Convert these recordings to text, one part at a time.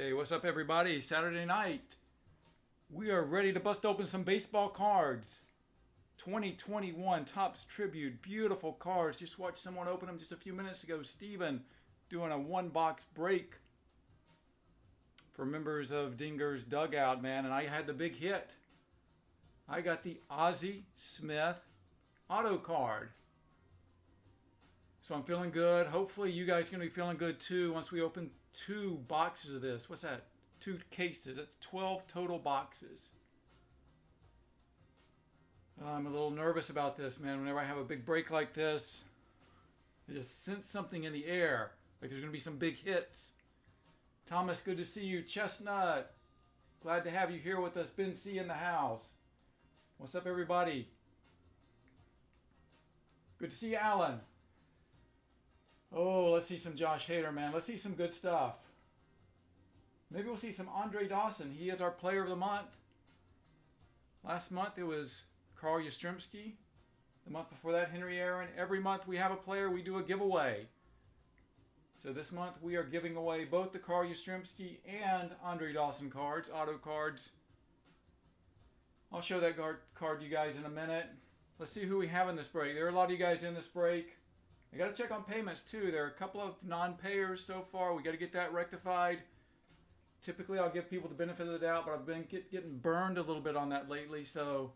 Hey, what's up, everybody? Saturday night. We are ready to bust open some baseball cards. 2021 Topps Tribute. Beautiful cards. Just watched someone open them just a few minutes ago. Steven doing a one-box break for members of Dinger's Dugout, man. And I had the big hit. I got the Ozzie Smith auto card. So I'm feeling good. Hopefully you guys are going to be feeling good too once we open 2 boxes of this. What's that? 2 cases. That's 12 total boxes. I'm a little nervous about this, man. Whenever I have a big break like this, I just sense something in the air. Like there's going to be some big hits. Thomas, good to see you. Chestnut, glad to have you here with us. Ben C in the house. What's up, everybody? Good to see you, Alan. Oh, let's see some Josh Hader, man. Let's see some good stuff. Maybe we'll see some Andre Dawson. He is our player of the month. Last month it was Carl Yastrzemski. The month before that, Henry Aaron. Every month we have a player, we do a giveaway. So this month we are giving away both the Carl Yastrzemski and Andre Dawson cards, auto cards. I'll show that card to you guys in a minute. Let's see who we have in this break. There are a lot of you guys in this break. I got to check on payments too. There are a couple of non-payers so far. We got to get that rectified. Typically I'll give people the benefit of the doubt, but I've been getting burned a little bit on that lately. So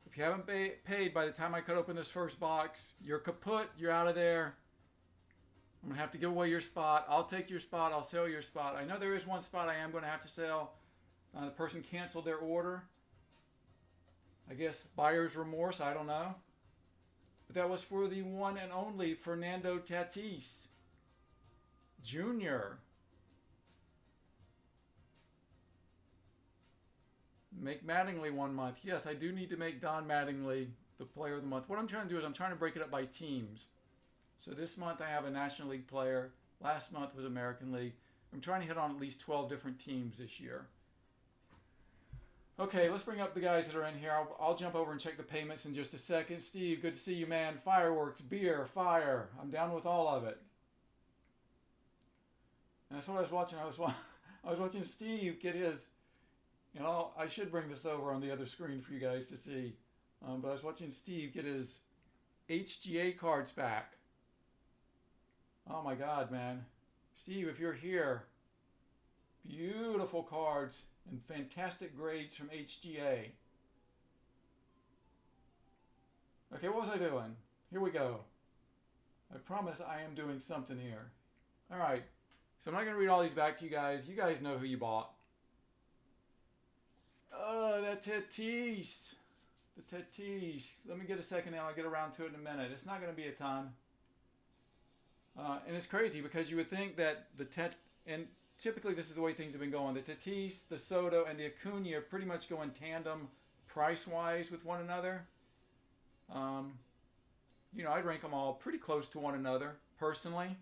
if you haven't paid by the time I cut open this first box, you're kaput. You're out of there. I'm going to have to give away your spot. I'll take your spot. I'll sell your spot. I know there is one spot I am going to have to sell. The person canceled their order. I guess buyer's remorse. I don't know. But that was for the one and only Fernando Tatis Jr. Make Mattingly 1 month. Yes, I do need to make Don Mattingly the player of the month. What I'm trying to do is I'm trying to break it up by teams. So this month I have a National League player. Last month was American League. I'm trying to hit on at least 12 different teams this year. Okay, let's bring up the guys that are in here. I'll jump over and check the payments in just a second. Steve, good to see you, man. Fireworks, beer, fire. I'm down with all of it. And that's what I was watching. I was watching Steve get his, I should bring this over on the other screen for you guys to see. But I was watching Steve get his HGA cards back. Oh my God, man. Steve, if you're here, beautiful cards and fantastic grades from HGA. Okay, what was I doing? Here we go. I promise I am doing something here. All right, so I'm not going to read all these back to you guys. You guys know who you bought. Oh, that Tatis. The Tatis. Let me get a second and I'll get around to it in a minute. It's not going to be a ton. And it's crazy because you would think that and typically this is the way things have been going. The Tatis, the Soto, and the Acuna pretty much go in tandem price-wise with one another. I'd rank them all pretty close to one another, personally.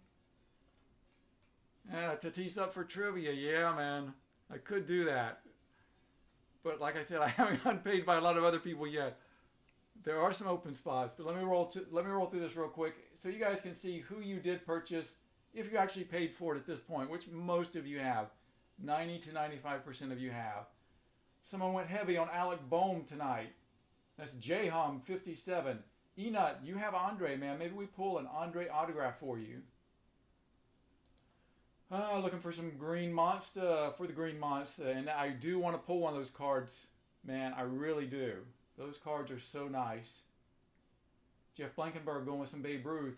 Tatis up for trivia. Yeah, man. I could do that. But like I said, I haven't gotten paid by a lot of other people yet. There are some open spots, but let me roll through this real quick so you guys can see who you did purchase if you actually paid for it at this point, which most of you have. 90 to 95% of you have. Someone went heavy on Alec Bohm tonight. That's J-Hum 57. Enut, you have Andre, man. Maybe we pull an Andre autograph for you. Looking for some Green Monster for the Green Monster. And I do want to pull one of those cards, man. I really do. Those cards are so nice. Jeff Blankenberg going with some Babe Ruth.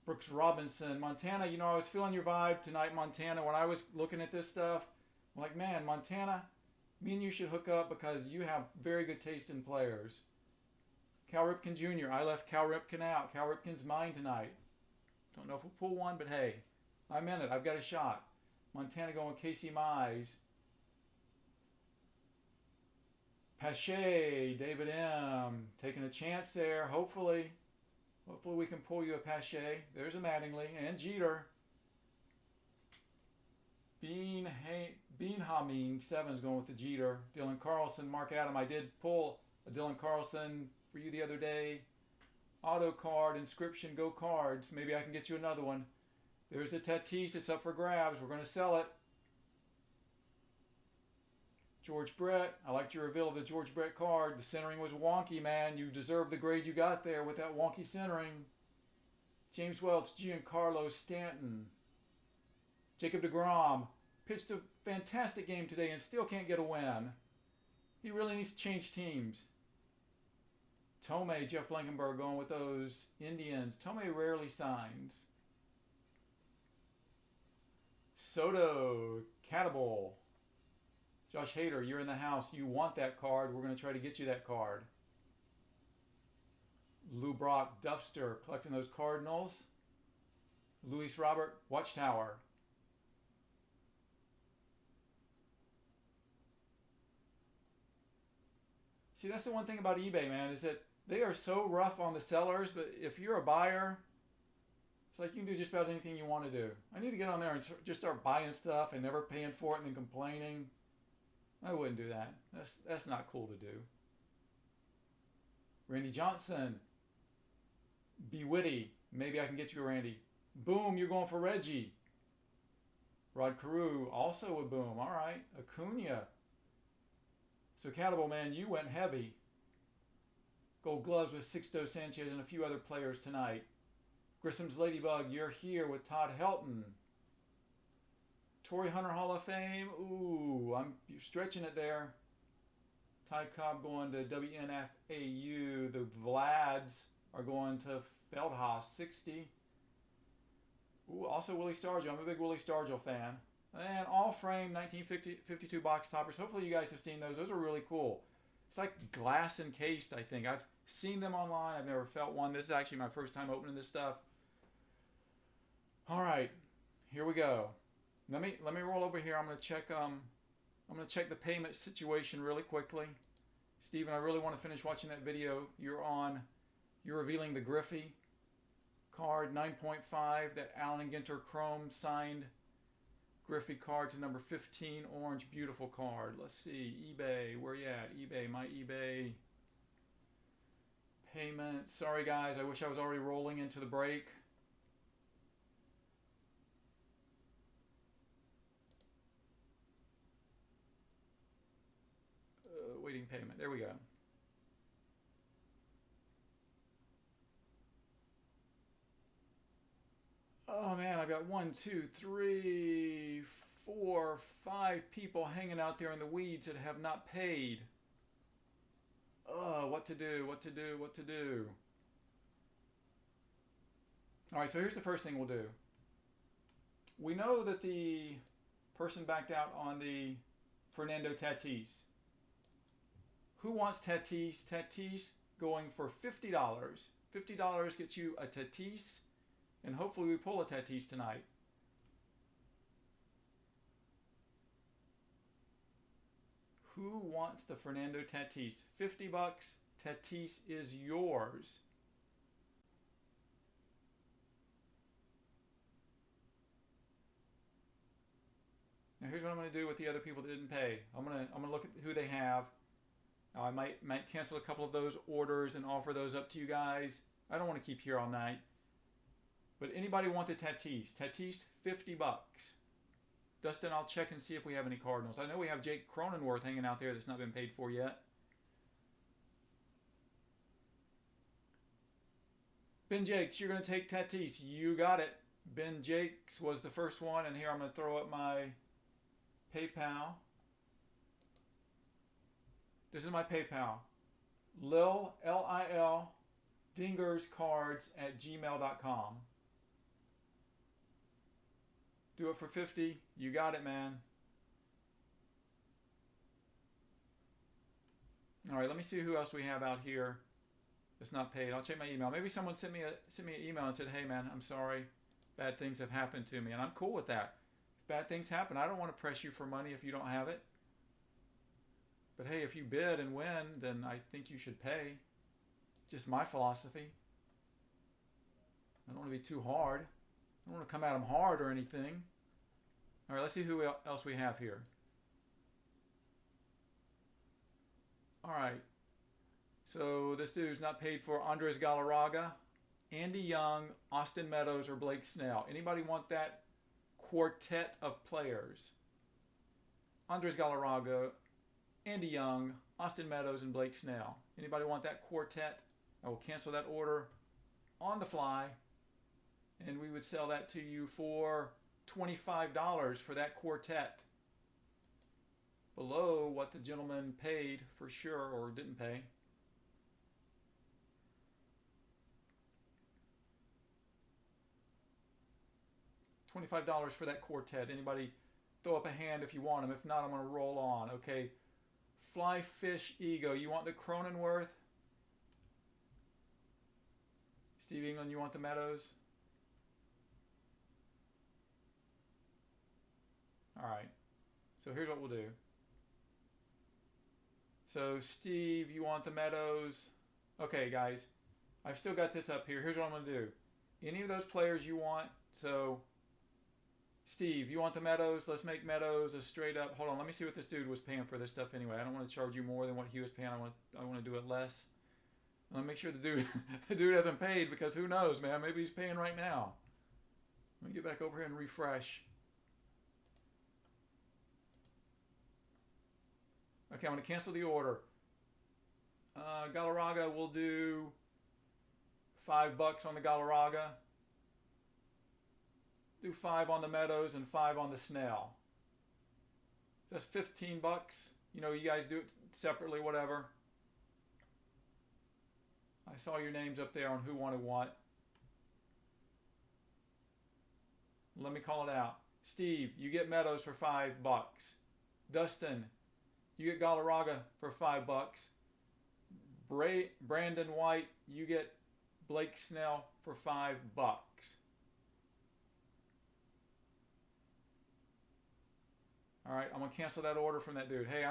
Brooks Robinson. Montana, I was feeling your vibe tonight, Montana. When I was looking at this stuff, I'm like, man, Montana, me and you should hook up because you have very good taste in players. Cal Ripken Jr. I left Cal Ripken out. Cal Ripken's mine tonight. Don't know if we'll pull one, but hey, I'm in it. I've got a shot. Montana going Casey Mize. Pache, David M. Taking a chance there. Hopefully we can pull you a Pache. There's a Mattingly and Jeter. Beanhameen 7's going with the Jeter. Dylan Carlson, Mark Adam. I did pull a Dylan Carlson for you the other day. Auto card, inscription, go cards. Maybe I can get you another one. There's the Tatis. It's up for grabs. We're going to sell it. George Brett. I liked your reveal of the George Brett card. The centering was wonky, man. You deserve the grade you got there with that wonky centering. James Welch, Giancarlo Stanton. Jacob deGrom pitched a fantastic game today and still can't get a win. He really needs to change teams. Tomei, Jeff Blankenberg going with those Indians. Tomei rarely signs. Soto, Catable. Josh Hader, you're in the house. You want that card. We're going to try to get you that card. Lou Brock, Duffster, collecting those Cardinals. Luis Robert, Watchtower. See, that's the one thing about eBay, man, is that they are so rough on the sellers, but if you're a buyer, it's like you can do just about anything you want to do. I need to get on there and just start buying stuff and never paying for it and then complaining. I wouldn't do that. That's not cool to do. Randy Johnson. Be witty. Maybe I can get you a Randy. Boom, you're going for Reggie. Rod Carew, also a boom. All right. Acuna. So, Catable, man, you went heavy. Gold gloves with Sixto Sanchez and a few other players tonight. Grissom's Ladybug, you're here with Todd Helton. Torrey Hunter Hall of Fame. Ooh, you're stretching it there. Ty Cobb going to WNFAU. The Vlads are going to Feldhaus, 60. Ooh, also Willie Stargell. I'm a big Willie Stargell fan. And all frame 1952 box toppers. Hopefully you guys have seen those. Those are really cool. It's like glass encased, I think. I've seen them online. I've never felt one. This is actually my first time opening this stuff. All right, here we go. Let me roll over here. I'm gonna check the payment situation really quickly. Steven, I really want to finish watching that video. You're revealing the Griffey card 9.5, that Allen Ginter Chrome signed Griffey card to number 15, orange, beautiful card. Let's see, eBay, where you at? eBay, my eBay. Payment, sorry guys, I wish I was already rolling into the break. Waiting payment, there we go. Oh man, I've got 1, 2, 3, 4, 5 people hanging out there in the weeds that have not paid. Oh, what to do, what to do, what to do. All right, so here's the first thing we'll do. We know that the person backed out on the Fernando Tatis. Who wants Tatis? Tatis going for $50. $50 gets you a Tatis, and hopefully we pull a Tatis tonight. Who wants the Fernando Tatis? $50. Tatis is yours. Now here's what I'm going to do with the other people that didn't pay. I'm going to look at who they have. Now I might cancel a couple of those orders and offer those up to you guys. I don't want to keep here all night. But anybody want the Tatis? Tatis, $50. Dustin, I'll check and see if we have any Cardinals. I know we have Jake Cronenworth hanging out there that's not been paid for yet. Ben Jakes, you're going to take Tatis. You got it. Ben Jakes was the first one, and here I'm going to throw up my PayPal. This is my PayPal. Lil, L-I-L, dingerscards@gmail.com. Do it for $50. You got it, man. All right, let me see who else we have out here that's not paid. I'll check my email. Maybe someone sent me an email and said, hey, man, I'm sorry. Bad things have happened to me, and I'm cool with that. If bad things happen, I don't want to press you for money if you don't have it. But hey, if you bid and win, then I think you should pay. Just my philosophy. I don't want to be too hard. I don't want to come at them hard or anything. All right, let's see who else we have here. All right. So this dude's not paid for. Andres Galarraga, Andy Young, Austin Meadows, or Blake Snell. Anybody want that quartet of players? Andres Galarraga, Andy Young, Austin Meadows, and Blake Snell. Anybody want that quartet? I will cancel that order on the fly, and we would sell that to you for $25 for that quartet. Below what the gentleman paid for sure, or didn't pay. $25 for that quartet. Anybody throw up a hand if you want them. If not, I'm going to roll on. Okay. Fly Fish Ego. You want the Cronenworth? Steve England, you want the Meadows? All right. So here's what we'll do. So Steve, you want the Meadows? Okay, guys. I've still got this up here. Here's what I'm going to do. Any of those players you want. So Steve, you want the Meadows? Let's make Meadows a straight up. Hold on, let me see what this dude was paying for this stuff anyway. I don't want to charge you more than what he was paying. I want to do it less. Let me make sure the dude hasn't paid, because who knows, man? Maybe he's paying right now. Let me get back over here and refresh. Okay, I'm going to cancel the order. Galarraga, we'll do $5 on the Galarraga. Do 5 on the Meadows and 5 on the Snell. That's $15. You know, you guys do it separately, whatever. I saw your names up there on who wanted what. Let me call it out. Steve, you get Meadows for $5. Dustin, you get Galarraga for $5. Brandon White, you get Blake Snell for $5. All right, I'm going to cancel that order from that dude. Hey,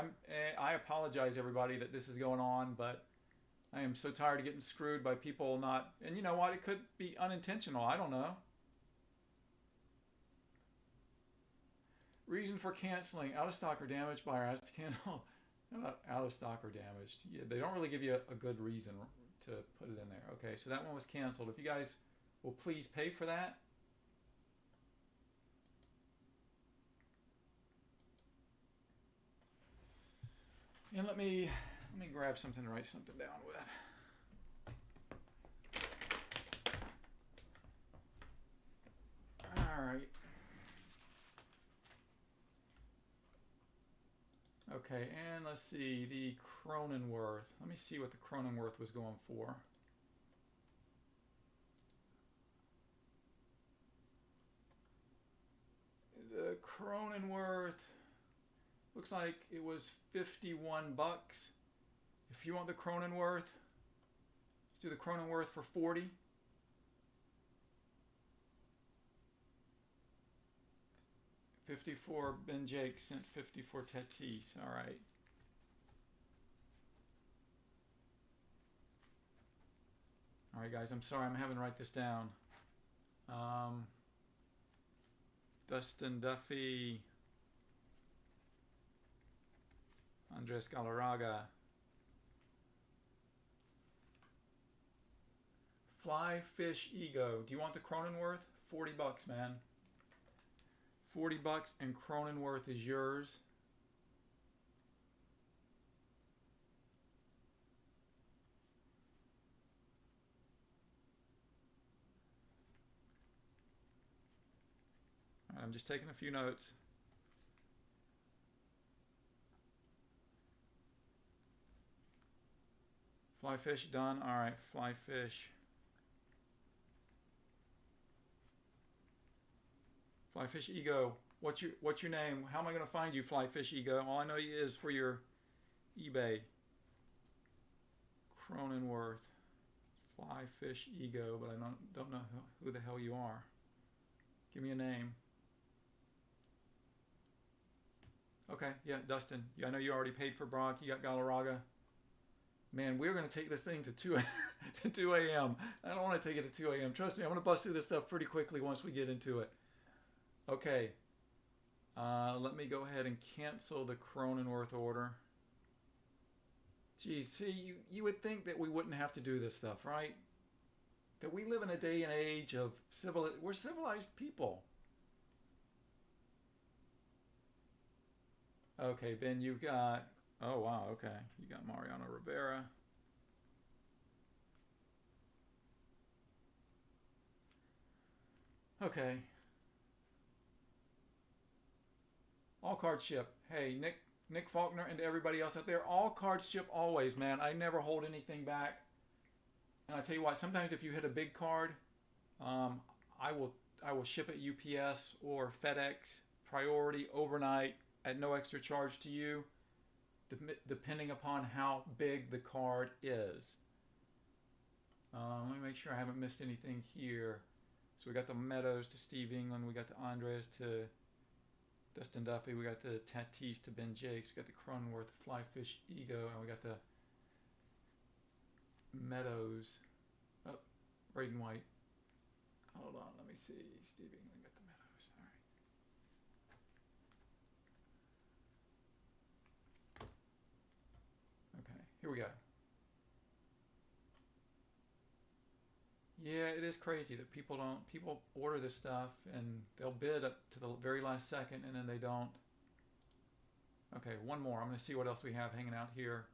I apologize, everybody, that this is going on, but I am so tired of getting screwed by people not... And you know what? It could be unintentional. I don't know. Reason for canceling. Out of stock or damaged by our cancel. Not out of stock or damaged. Yeah, they don't really give you a good reason to put it in there. Okay, so that one was canceled. If you guys will please pay for that. And let me grab something to write something down with. All right. Okay, and let's see, the Cronenworth. Let me see what the Cronenworth was going for. The Cronenworth looks like it was $51. If you want the Cronenworth, let's do the Cronenworth for 40. $54. Ben Jake sent 54 Tatis. All right. All right, guys. I'm sorry. I'm having to write this down. Dustin Duffy. Andres Galarraga. Fly Fish Ego. Do you want the Cronenworth? $40, man. $40 and Cronenworth is yours. All right, I'm just taking a few notes. Fly Fish done. All right, Fly Fish. Fly Fish Ego. What's your name? How am I going to find you, Fly Fish Ego? All I know is for your eBay. Cronenworth. Fly Fish Ego, but I don't know who the hell you are. Give me a name. Okay, yeah, Dustin. Yeah, I know you already paid for Brock. You got Galarraga. Man, we're going to take this thing to 2 a.m. I don't want to take it at 2 a.m. Trust me, I'm going to bust through this stuff pretty quickly once we get into it. Okay. Let me go ahead and cancel the Cronenworth order. Geez, see, you would think that we wouldn't have to do this stuff, right? that we live in a day and age of we're civilized people. Okay, Ben, you've got, oh wow, okay. You got Mariano Rivera. Okay. All cards ship. Hey, Nick Faulkner and everybody else out there, all cards ship always, man. I never hold anything back. And I tell you what, sometimes if you hit a big card, I will ship it UPS or FedEx, priority, overnight, at no extra charge to you, depending upon how big the card is. Let me make sure I haven't missed anything here. So we got the Meadows to Steve England, we got the Andres to Dustin Duffy, we got the Tatis to Ben Jakes, we got the Cronenworth, Flyfish, Ego, and we got the Meadows. Oh, Braden White. Hold on, let me see. Steve England got the Meadows. All right. Okay, here we go. Yeah, it is crazy that people order this stuff and they'll bid up to the very last second and then they don't. Okay, one more. I'm going to see what else we have hanging out here.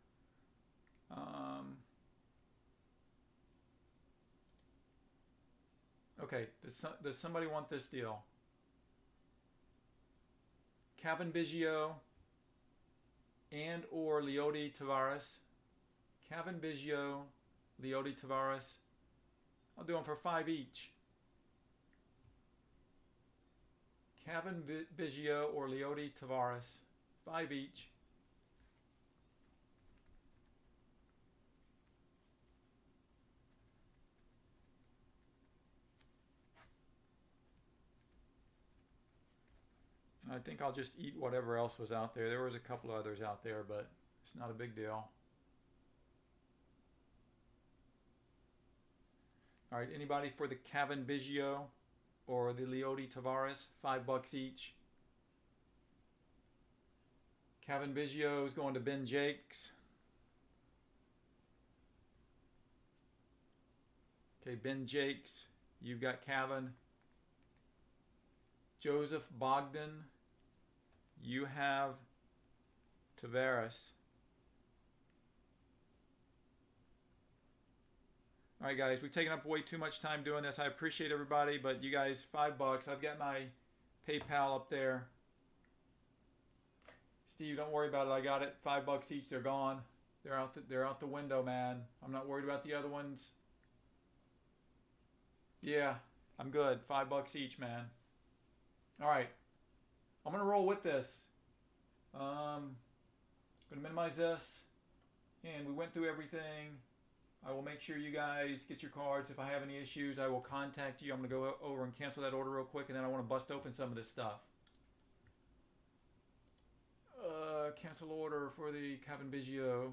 Okay, does somebody want this deal? Kevin Biggio and or Leody Taveras. Kevin Biggio, Leody Taveras. I'll do them for $5 each. Kevin Biggio or Leody Taveras, $5 each. And I think I'll just eat whatever else was out there. There was a couple others out there, but it's not a big deal. All right, anybody for the Kevin Biggio or the Leody Taveras? $5 each. Kevin Biggio is going to Ben Jakes. Okay, Ben Jakes. You've got Kevin. Joseph Bogdan. You have Taveras. All right, guys, we've taken up way too much time doing this. I appreciate everybody, but you guys, $5. I've got my PayPal up there. Steve, don't worry about it. I got it. $5 each. They're gone. They're out the window, man. I'm not worried about the other ones. Yeah, I'm good. $5 each, man. All right, I'm gonna roll with this. Gonna minimize this, and we went through everything. I will make sure you guys get your cards. If I have any issues, I will contact you. I'm going to go over and cancel that order real quick, and then I want to bust open some of this stuff. Cancel order for the Kevin Biggio.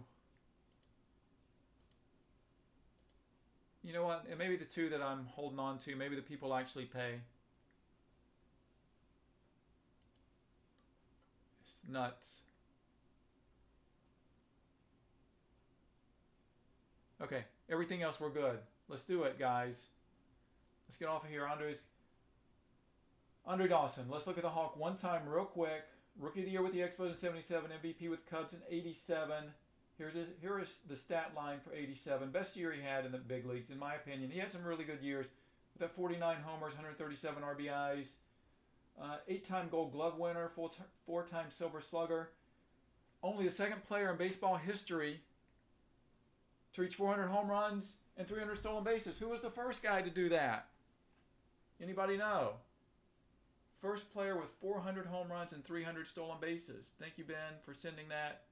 You know what? And maybe the two that I'm holding on to, maybe the people actually pay. It's nuts. Okay, everything else we're good. Let's do it, guys. Let's get off of here. Andre Dawson. Let's look at the Hawk one time real quick. Rookie of the Year with the Expos in 77. MVP with Cubs in 87. Here is the stat line for 87. Best year he had in the big leagues, in my opinion. He had some really good years. With that 49 homers, 137 RBIs. 8-time Gold Glove winner. 4-time Silver Slugger. Only the second player in baseball history to reach 400 home runs and 300 stolen bases. Who was the first guy to do that? Anybody know? First player with 400 home runs and 300 stolen bases. Thank you, Ben, for sending that.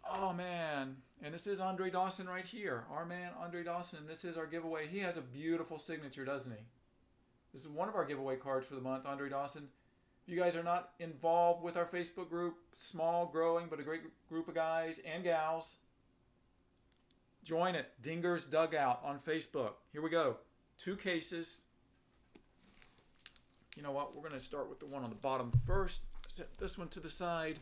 Oh, man. And this is Andre Dawson right here. Our man, Andre Dawson. This is our giveaway. He has a beautiful signature, doesn't he? This is one of our giveaway cards for the month, Andre Dawson. If you guys are not involved with our Facebook group, small, growing, but a great group of guys and gals, join it. Dinger's Dugout on Facebook. Here we go. 2 cases. You know what? We're going to start with the one on the bottom first. Set this one to the side.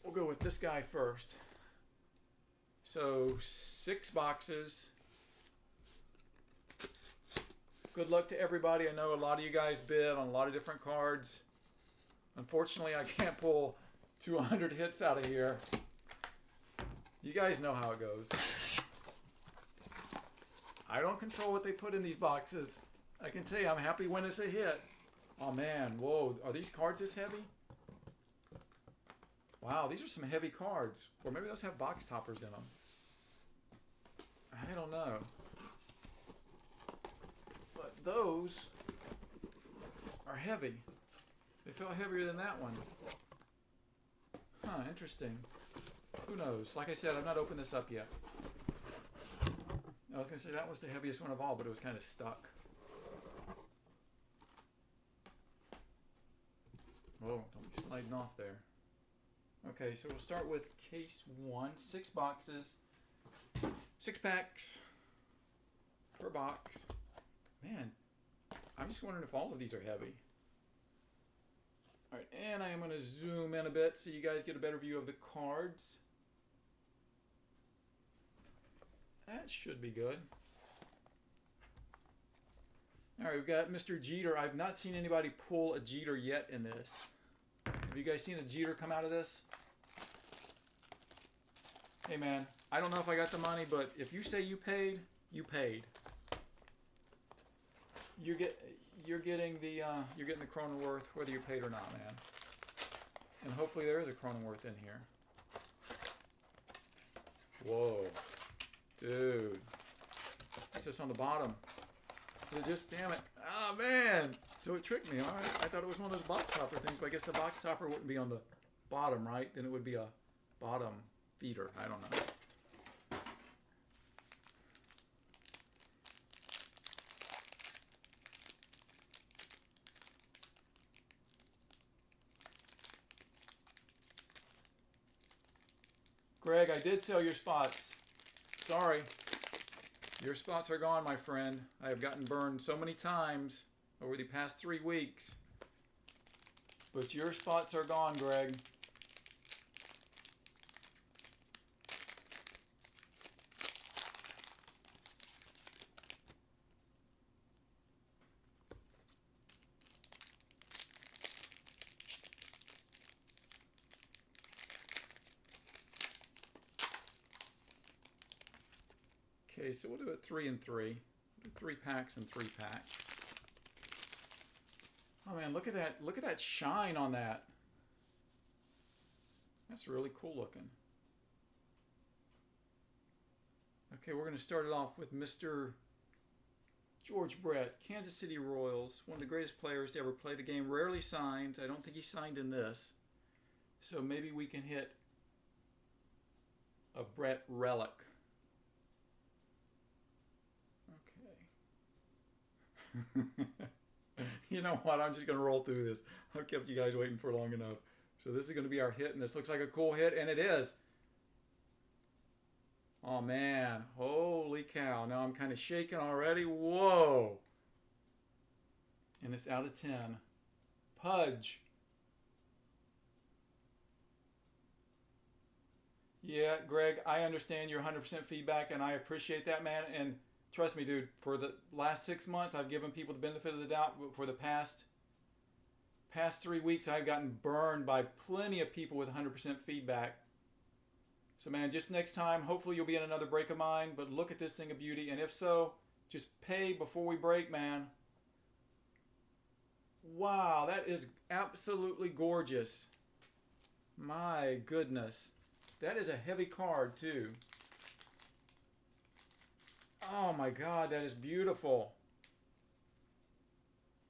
We'll go with this guy first. So 6 boxes. Good luck to everybody. I know a lot of you guys bid on a lot of different cards. Unfortunately, I can't pull 200 hits out of here. You guys know how it goes. I don't control what they put in these boxes. I can tell you, I'm happy when it's a hit. Oh man, whoa, are these cards this heavy? Wow, these are some heavy cards. Or maybe those have box toppers in them. I don't know. But those are heavy. They felt heavier than that one. Huh, interesting. Who knows? Like I said, I've not opened this up yet. I was going to say that was the heaviest one of all, but it was kind of stuck. Whoa, don't be sliding off there. Okay, so we'll start with case 1. 6 boxes. 6 packs per box. Man, I'm just wondering if all of these are heavy. All right, and I am going to zoom in a bit so you guys get a better view of the cards. That should be good. All right, we've got Mr. Jeter. I've not seen anybody pull a Jeter yet in this. Have you guys seen a Jeter come out of this? Hey man, I don't know if I got the money, but if you say you paid, you paid. You're getting the Cronenworth whether you paid or not, man. And hopefully there is a Cronenworth in here. Whoa, dude. What's this on the bottom? Just damn it. Ah, man. So it tricked me. All right. I thought it was one of those box topper things, but I guess the box topper wouldn't be on the bottom, right? Then it would be a bottom feeder. I don't know. Greg, I did sell your spots. Sorry. Your spots are gone, my friend. I have gotten burned so many times over the past 3 weeks. But your spots are gone, Greg. Okay, so we'll do it 3 and 3. We'll do 3 packs and 3 packs. Oh man, look at that! Look at that shine on that. That's really cool looking. Okay, we're going to start it off with Mr. George Brett, Kansas City Royals, one of the greatest players to ever play the game. Rarely signs. I don't think he signed in this. So maybe we can hit a Brett Relic. You know what? I'm just going to roll through this. I've kept you guys waiting for long enough. So this is going to be our hit, and this looks like a cool hit, and it is. Oh, man. Holy cow. Now I'm kind of shaking already. Whoa. And it's out of 10. Pudge. Yeah, Greg, I understand your 100% feedback, and I appreciate that, man. And trust me, dude, for the last 6 months, I've given people the benefit of the doubt. But for the past 3 weeks, I've gotten burned by plenty of people with 100% feedback. So, man, just next time, hopefully you'll be in another break of mine. But look at this thing of beauty. And if so, just pay before we break, man. Wow, that is absolutely gorgeous. My goodness. That is a heavy card, too. Oh my God, that is beautiful.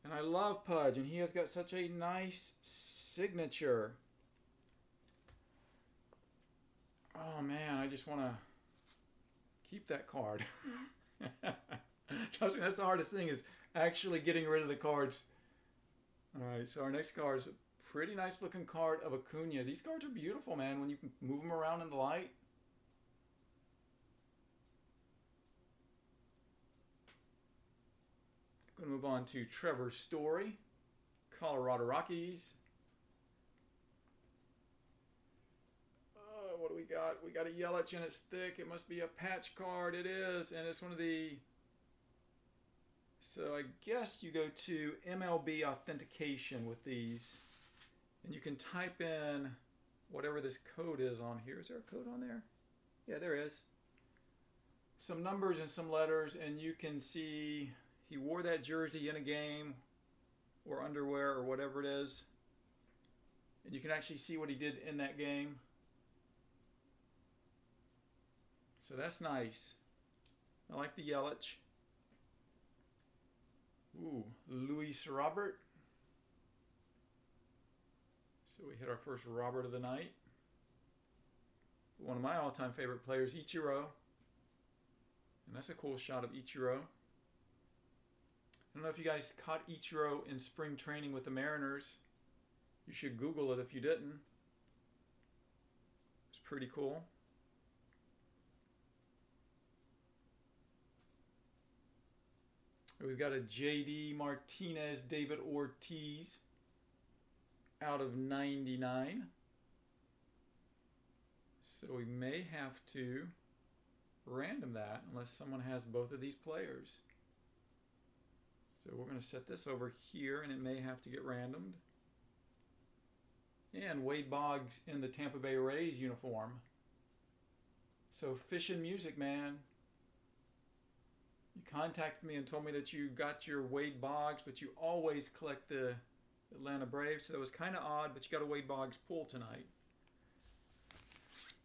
And I love Pudge, and he has got such a nice signature. Oh man, I just want to keep that card. Trust me, that's the hardest thing, is actually getting rid of the cards. All right, so our next card is a pretty nice looking card of Acuna. These cards are beautiful, man, when you can move them around in the light. Going to move on to Trevor Story, Colorado Rockies. What do we we got? We got a Yelich and it's thick. It must be a patch card. It is, and it's one of the... So I guess you go to MLB authentication with these, and you can type in whatever this code is on here. Is there a code on there? Yeah, there is. Some numbers and some letters, and you can see he wore that jersey in a game or underwear or whatever it is. And you can actually see what he did in that game. So that's nice. I like the Yelich. Ooh, Luis Robert. So we hit our first Robert of the night. One of my all-time favorite players, Ichiro. And that's a cool shot of Ichiro. I don't know if you guys caught Ichiro in spring training with the Mariners. You should Google it if you didn't. It's pretty cool. We've got a JD Martinez, David Ortiz out of 99. So we may have to random that unless someone has both of these players. So we're going to set this over here and it may have to get randomed. And Wade Boggs in the Tampa Bay Rays uniform. So Fish and Music, man. You contacted me and told me that you got your Wade Boggs, but you always collect the Atlanta Braves. So that was kind of odd, but you got a Wade Boggs pull tonight.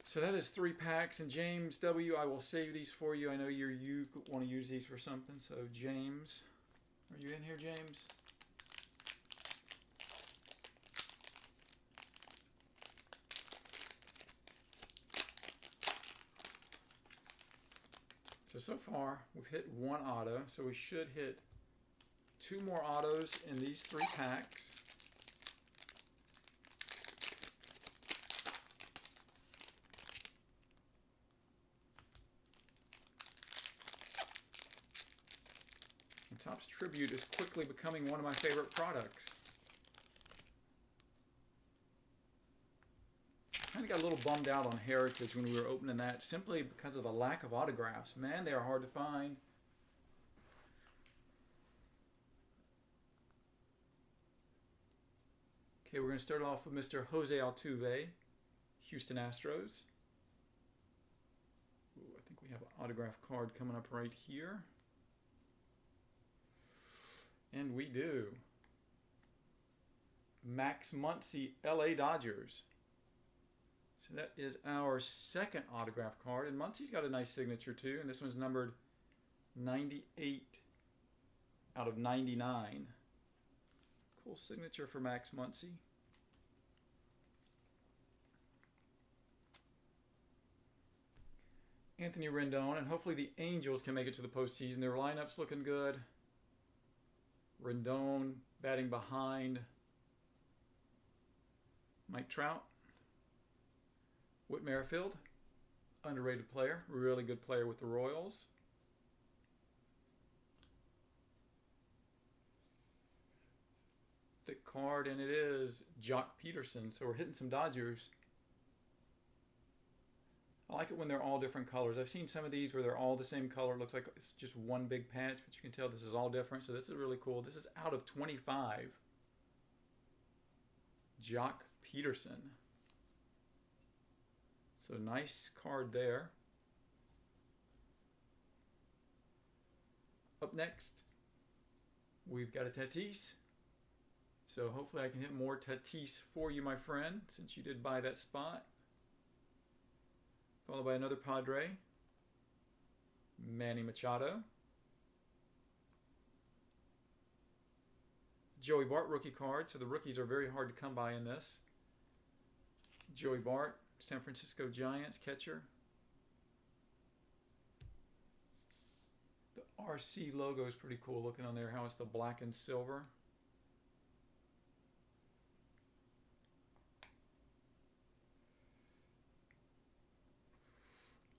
So that is 3 packs. And James W., I will save these for you. I know you want to use these for something. So James, are you in here, James? So far, we've hit 1 auto, so we should hit 2 more autos in these 3 packs. And Topps Tribute is quickly becoming one of my favorite products. I got a little bummed out on Heritage when we were opening that simply because of the lack of autographs. Man, they are hard to find. Okay, we're going to start off with Mr. Jose Altuve, Houston Astros. Ooh, I think we have an autograph card coming up right here. And we do. Max Muncie, LA Dodgers. So that is our second autograph card. And Muncie's got a nice signature too. And this one's numbered 98 out of 99. Cool signature for Max Muncie. Anthony Rendon. And hopefully the Angels can make it to the postseason. Their lineup's looking good. Rendon batting behind Mike Trout. Whit Merrifield, underrated player, really good player with the Royals. Thick card, and it is Jock Peterson. So we're hitting some Dodgers. I like it when they're all different colors. I've seen some of these where they're all the same color. It looks like it's just one big patch, but you can tell this is all different. So this is really cool. This is out of 25. Jock Peterson. So nice card there. Up next, we've got a Tatis. So hopefully I can hit more Tatis for you, my friend, since you did buy that spot. Followed by another Padre, Manny Machado. Joey Bart rookie card. So the rookies are very hard to come by in this. Joey Bart. San Francisco Giants catcher. The RC logo is pretty cool looking on there, how it's the black and silver.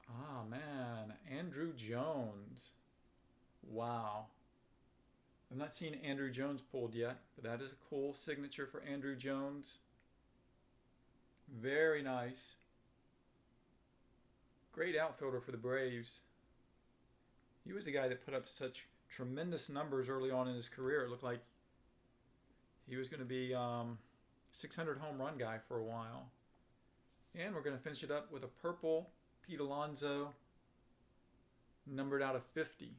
Ah, man. Andrew Jones. Wow. I've not seen Andrew Jones pulled yet, but that is a cool signature for Andrew Jones. Very nice. Great outfielder for the Braves. He was the guy that put up such tremendous numbers early on in his career. It looked like he was going to be 600 home run guy for a while. And we're going to finish it up with a purple Pete Alonso, numbered out of 50.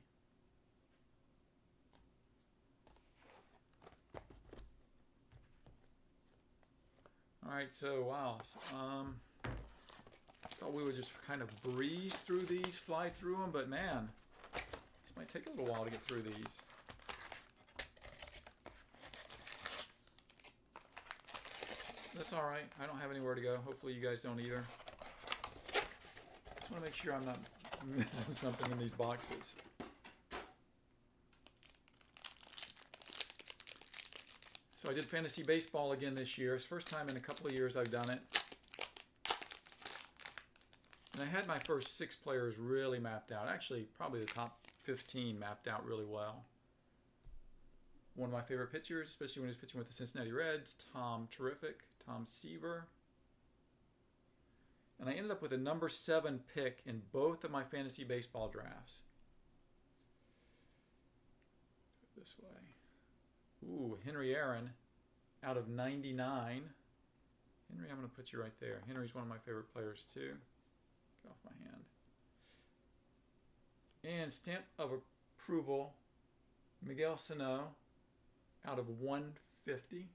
All right, so wow. Thought we would just kind of breeze through these, fly through them, but man, this might take a little while to get through these. That's all right. I don't have anywhere to go. Hopefully you guys don't either. Just want to make sure I'm not missing something in these boxes. So I did fantasy baseball again this year. It's the first time in a couple of years I've done it. And I had my first 6 players really mapped out. Actually, probably the top 15 mapped out really well. One of my favorite pitchers, especially when he was pitching with the Cincinnati Reds, Tom Seaver. And I ended up with a number 7 pick in both of my fantasy baseball drafts. This way. Ooh, Henry Aaron out of 99. Henry, I'm going to put you right there. Henry's one of my favorite players too. Get off my hand. And stamp of approval, Miguel Sano out of 150.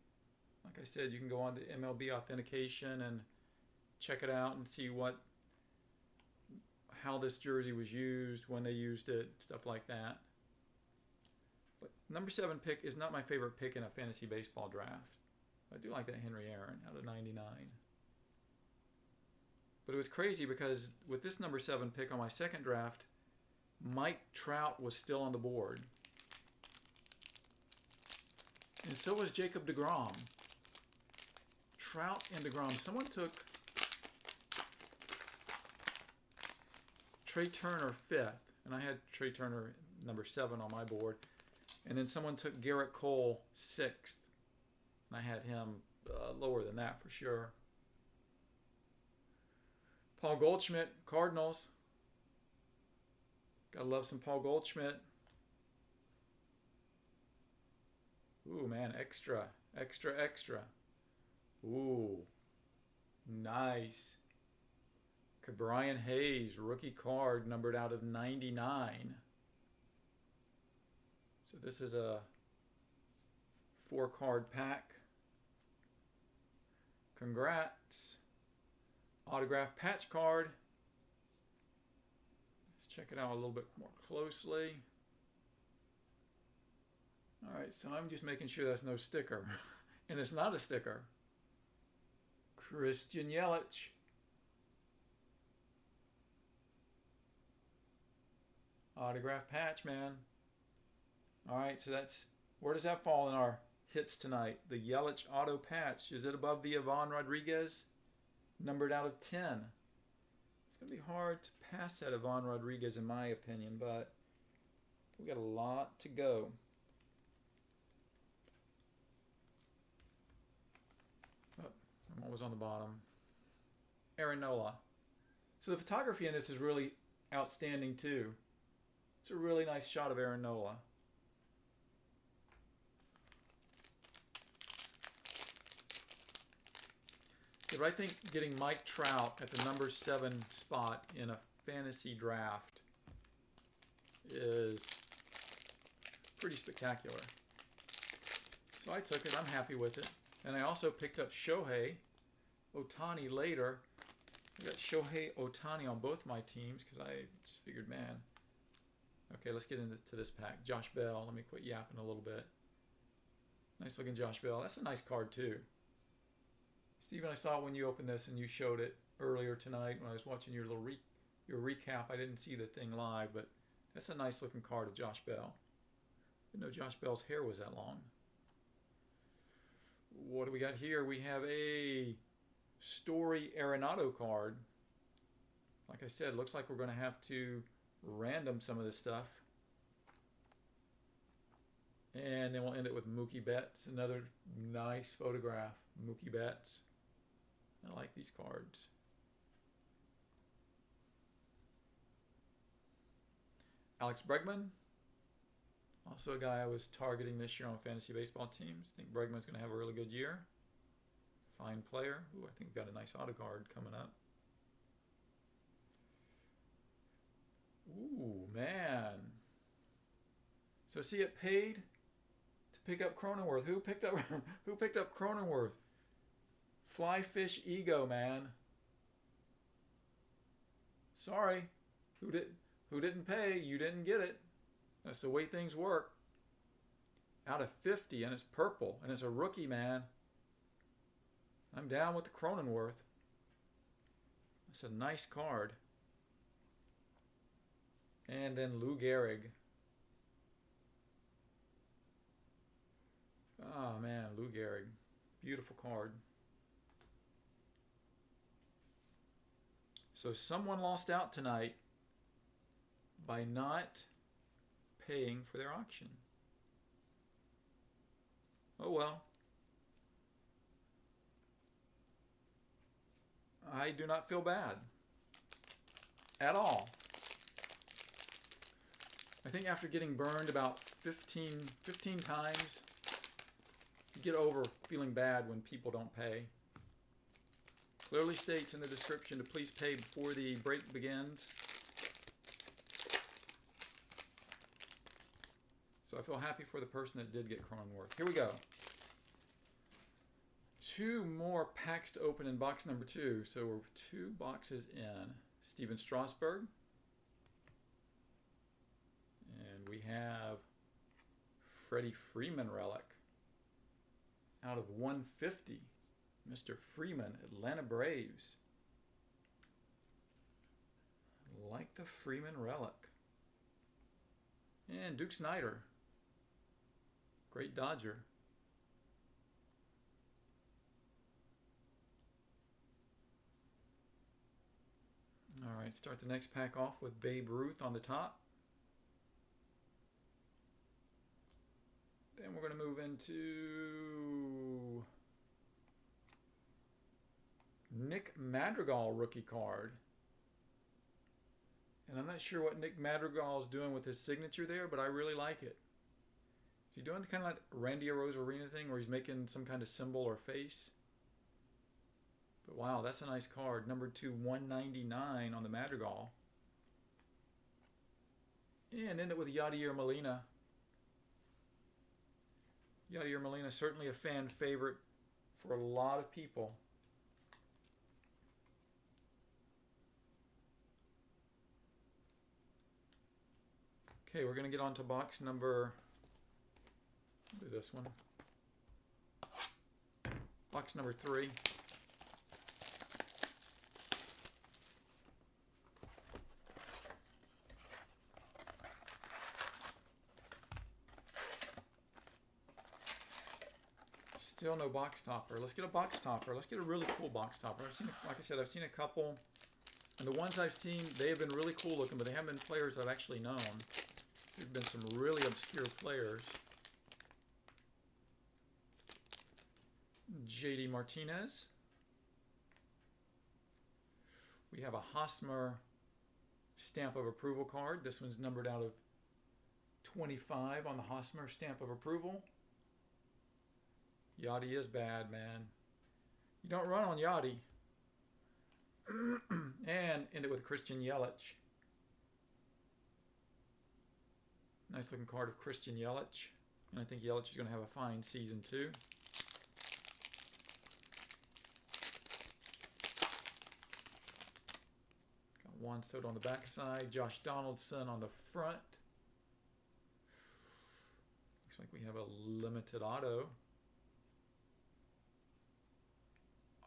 Like I said, you can go on to MLB authentication and check it out and see how this jersey was used, when they used it, stuff like that. But number 7 pick is not my favorite pick in a fantasy baseball draft. I do like that Henry Aaron out of 99. But it was crazy because with this number 7 pick on my second draft, Mike Trout was still on the board. And so was Jacob deGrom. Trout and deGrom. Someone took Trey Turner 5th, and I had Trey Turner number 7 on my board. And then someone took Garrett Cole 6th, and I had him lower than that for sure. Paul Goldschmidt, Cardinals. Gotta love some Paul Goldschmidt. Ooh, man, extra. Ooh, nice. Brian Hayes, rookie card, numbered out of 99. So this is a 4-card pack. Congrats. Autograph patch card. Let's check it out a little bit more closely. All right, so I'm just making sure that's no sticker. And it's not a sticker. Christian Yelich. Autograph patch, man. All right, so that's, where does that fall in our hits tonight? The Yelich auto patch. Is it above the Ivan Rodriguez? Numbered out of 10. It's going to be hard to pass that Ivan Rodriguez in my opinion, but we got a lot to go. Oh, I'm always on the bottom. Aaron Nola. So the photography in this is really outstanding too. It's a really nice shot of Aaron Nola. But I think getting Mike Trout at the number 7 spot in a fantasy draft is pretty spectacular. So I took it. I'm happy with it. And I also picked up Shohei Ohtani later. I got Shohei Ohtani on both my teams because I just figured, man. Okay, let's get into this pack. Josh Bell. Let me quit yapping a little bit. Nice looking Josh Bell. That's a nice card too. Steven, I saw it when you opened this and you showed it earlier tonight when I was watching your little your recap. I didn't see the thing live, but that's a nice looking card of Josh Bell. I didn't know Josh Bell's hair was that long. What do we got here? We have a Story Arenado card. Like I said, looks like we're going to have to random some of this stuff. And then we'll end it with Mookie Betts. Another nice photograph. Mookie Betts. I like these cards. Alex Bregman. Also a guy I was targeting this year on fantasy baseball teams. I think Bregman's going to have a really good year. Fine player. Ooh, I think we've got a nice auto card coming up. Ooh, man. So see, it paid to pick up Cronenworth. Who picked up Cronenworth? Flyfish ego, man. Sorry. Who didn't pay? You didn't get it. That's the way things work. Out of 50, and it's purple, and it's a rookie, man. I'm down with the Cronenworth. That's a nice card. And then Lou Gehrig. Oh, man, Lou Gehrig. Beautiful card. So someone lost out tonight by not paying for their auction. Oh well. I do not feel bad at all. I think after getting burned about 15 times, you get over feeling bad when people don't pay. Clearly states in the description to please pay before the break begins. So I feel happy for the person that did get Cronenworth. Here we go. 2 more packs to open in box number 2. So we're 2 boxes in. Steven Strasburg. And we have Freddy Freeman relic. Out of 150. Mr. Freeman, Atlanta Braves. Like the Freeman relic. And Duke Snider. Great Dodger. All right, start the next pack off with Babe Ruth on the top. Then we're going to move into Nick Madrigal rookie card. And I'm not sure what Nick Madrigal is doing with his signature there, but I really like it. Is he doing kind of like Randy Arozarena thing where he's making some kind of symbol or face? But wow, that's a nice card. Number 2, 199 on the Madrigal. And end it with Yadier Molina. Yadier Molina, certainly a fan favorite for a lot of people. Okay, we're going to get on to box number, do this one. Box number 3. Still no box topper. Let's get a box topper. Let's get a really cool box topper. Like I said, I've seen a couple. And the ones I've seen, they have been really cool looking, but they haven't been players I've actually known. There's been some really obscure players. JD Martinez. We have a Hosmer stamp of approval card. This one's numbered out of 25 on the Hosmer stamp of approval. Yachty is bad, man. You don't run on Yachty. And end it with Christian Yelich. Nice looking card of Christian Yelich. And I think Yelich is going to have a fine season too. Got Juan Soto on the back side. Josh Donaldson on the front. Looks like we have a limited auto.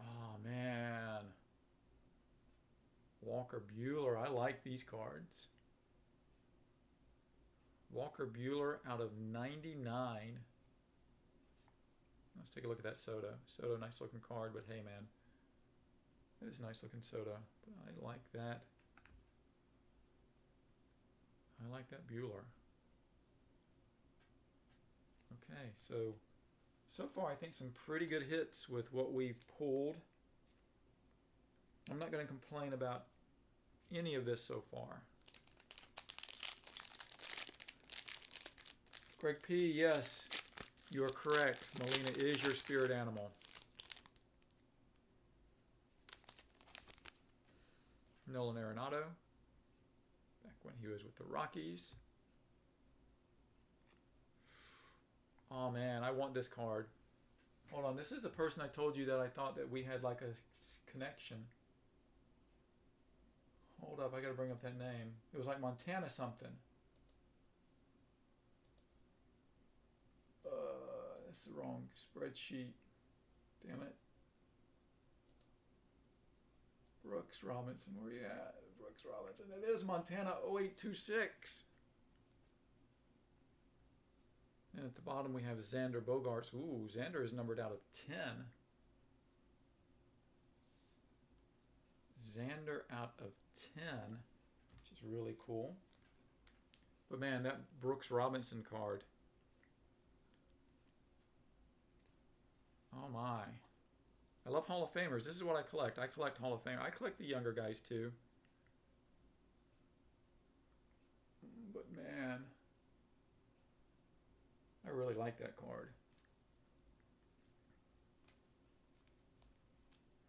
Oh man. Walker Buehler. I like these cards. Walker Buehler out of 99. Let's take a look at that Soto. Soto, nice looking card, but hey man, it is nice looking Soto. I like that. I like that Buehler. Okay, so far I think some pretty good hits with what we've pulled. I'm not going to complain about any of this so far. Greg P, yes, you are correct. Molina is your spirit animal. Nolan Arenado, back when he was with the Rockies. Oh man, I want this card. Hold on, this is the person I told you that I thought that we had like a connection. Hold up, I gotta bring up that name. It was like Montana something. That's the wrong spreadsheet. Damn it. Brooks Robinson, where you at? Brooks Robinson, it is Montana 0826. And at the bottom we have Xander Bogaerts. Ooh, Xander is numbered out of 10. Xander out of 10, which is really cool. But man, that Brooks Robinson card. Oh my. I love Hall of Famers. This is what I collect. I collect Hall of Famers. I collect the younger guys too. But man, I really like that card.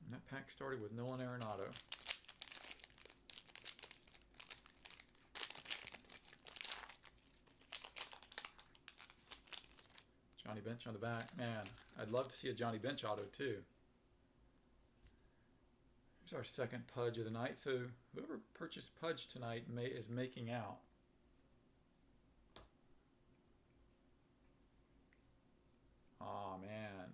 And that pack started with Nolan Arenado. Johnny Bench on the back. Man, I'd love to see a Johnny Bench auto too. Here's our second Pudge of the night. So whoever purchased Pudge tonight is making out. Oh man.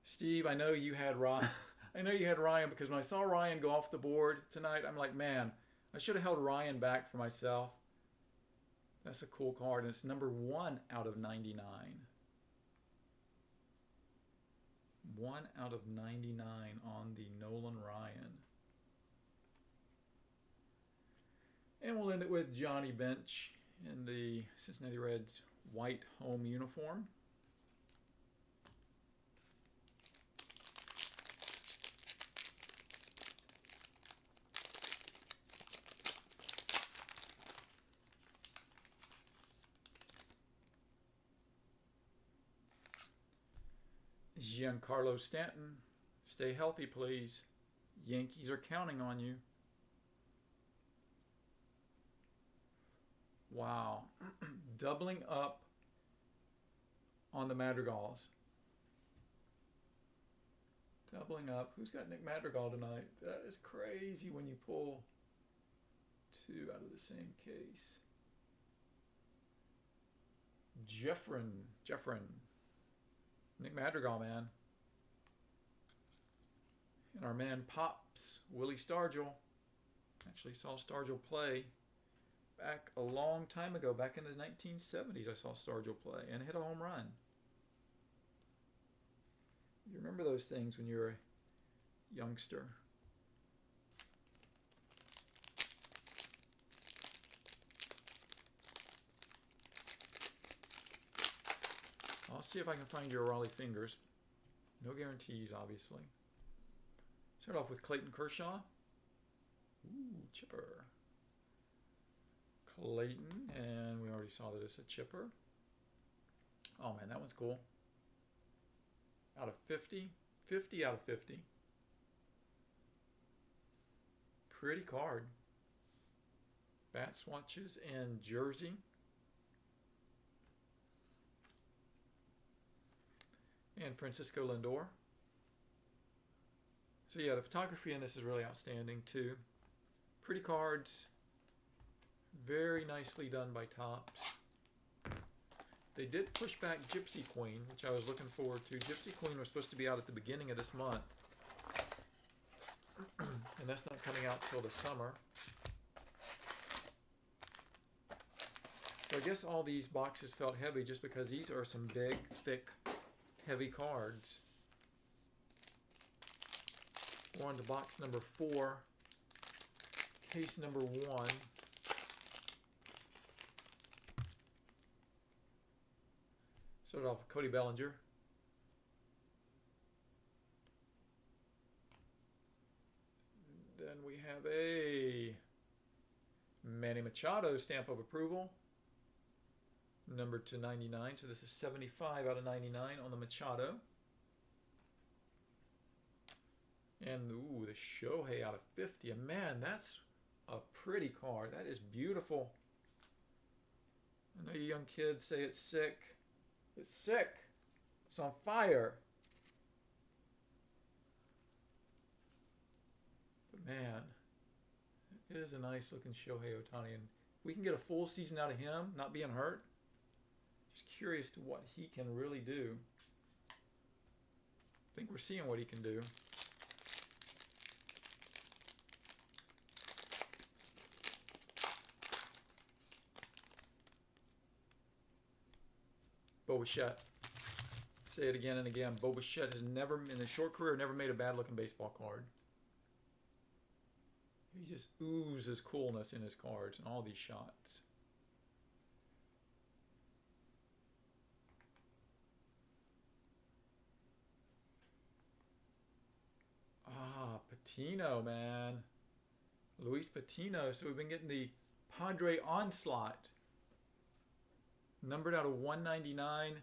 Steve, I know you had Ryan. I know you had Ryan because when I saw Ryan go off the board tonight, I'm like, man, I should have held Ryan back for myself. That's a cool card, and it's number 1 out of 99. 1 out of 99 on the Nolan Ryan. And we'll end it with Johnny Bench in the Cincinnati Reds white home uniform. Giancarlo Stanton, stay healthy, please. Yankees are counting on you. Wow. Doubling up on the Madrigals. Doubling up. Who's got Nick Madrigal tonight? That is crazy when you pull 2 out of the same case. Jeffrin. Nick Madrigal, man. And our man Pops, Willie Stargell. Actually saw Stargell play back a long time ago. Back in the 1970s, I saw Stargell play and hit a home run. You remember those things when you were a youngster. I'll see if I can find your Raleigh fingers. No guarantees, obviously. Start off with Clayton Kershaw. Ooh, chipper. Clayton, and we already saw that it's a chipper. Oh man, that one's cool. Out of 50. 50 out of 50. Pretty card. Bat swatches and jersey. And Francisco Lindor. So yeah, the photography in this is really outstanding too. Pretty cards. Very nicely done by Topps. They did push back Gypsy Queen, which I was looking forward to. Gypsy Queen was supposed to be out at the beginning of this month. And that's not coming out till the summer. So I guess all these boxes felt heavy just because these are some big, thick, heavy cards. We're on to box number 4, case number 1. Started off with Cody Bellinger. Then we have a Manny Machado stamp of approval. number to 99. So this is 75 out of 99 on the Machado. And, ooh, the Shohei out of 50. And man, that's a pretty card. That is beautiful. I know you young kids say it's sick. It's sick. It's on fire. But man, it is a nice looking Shohei Ohtani. And we can get a full season out of him, not being hurt. Just curious to what he can really do. I think we're seeing what he can do. Bo Bichette. Say it again and again. Bo Bichette has never, in his short career, never made a bad looking baseball card. He just oozes coolness in his cards and all these shots. Ah, Patino, man. Luis Patino. So we've been getting the Padre Onslaught. Numbered out of 199.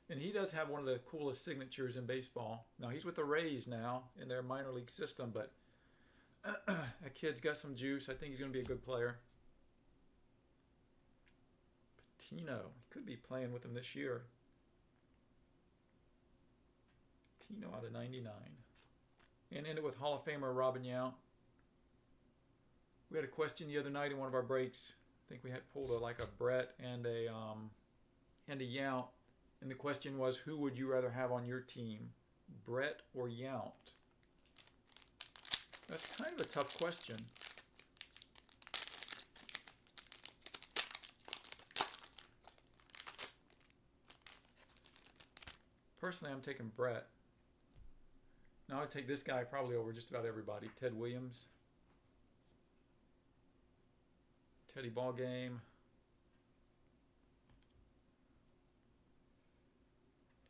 And he does have one of the coolest signatures in baseball. Now, he's with the Rays now in their minor league system, but that kid's got some juice. I think he's going to be a good player. Patino. He could be playing with him this year. Patino out of 99. And ended with Hall of Famer Robin Yount. We had a question the other night in one of our breaks. I think we had pulled like a Brett and a Yount. And the question was, who would you rather have on your team, Brett or Yount? That's kind of a tough question. Personally, I'm taking Brett. Now I would take this guy probably over just about everybody. Ted Williams. Teddy Ballgame.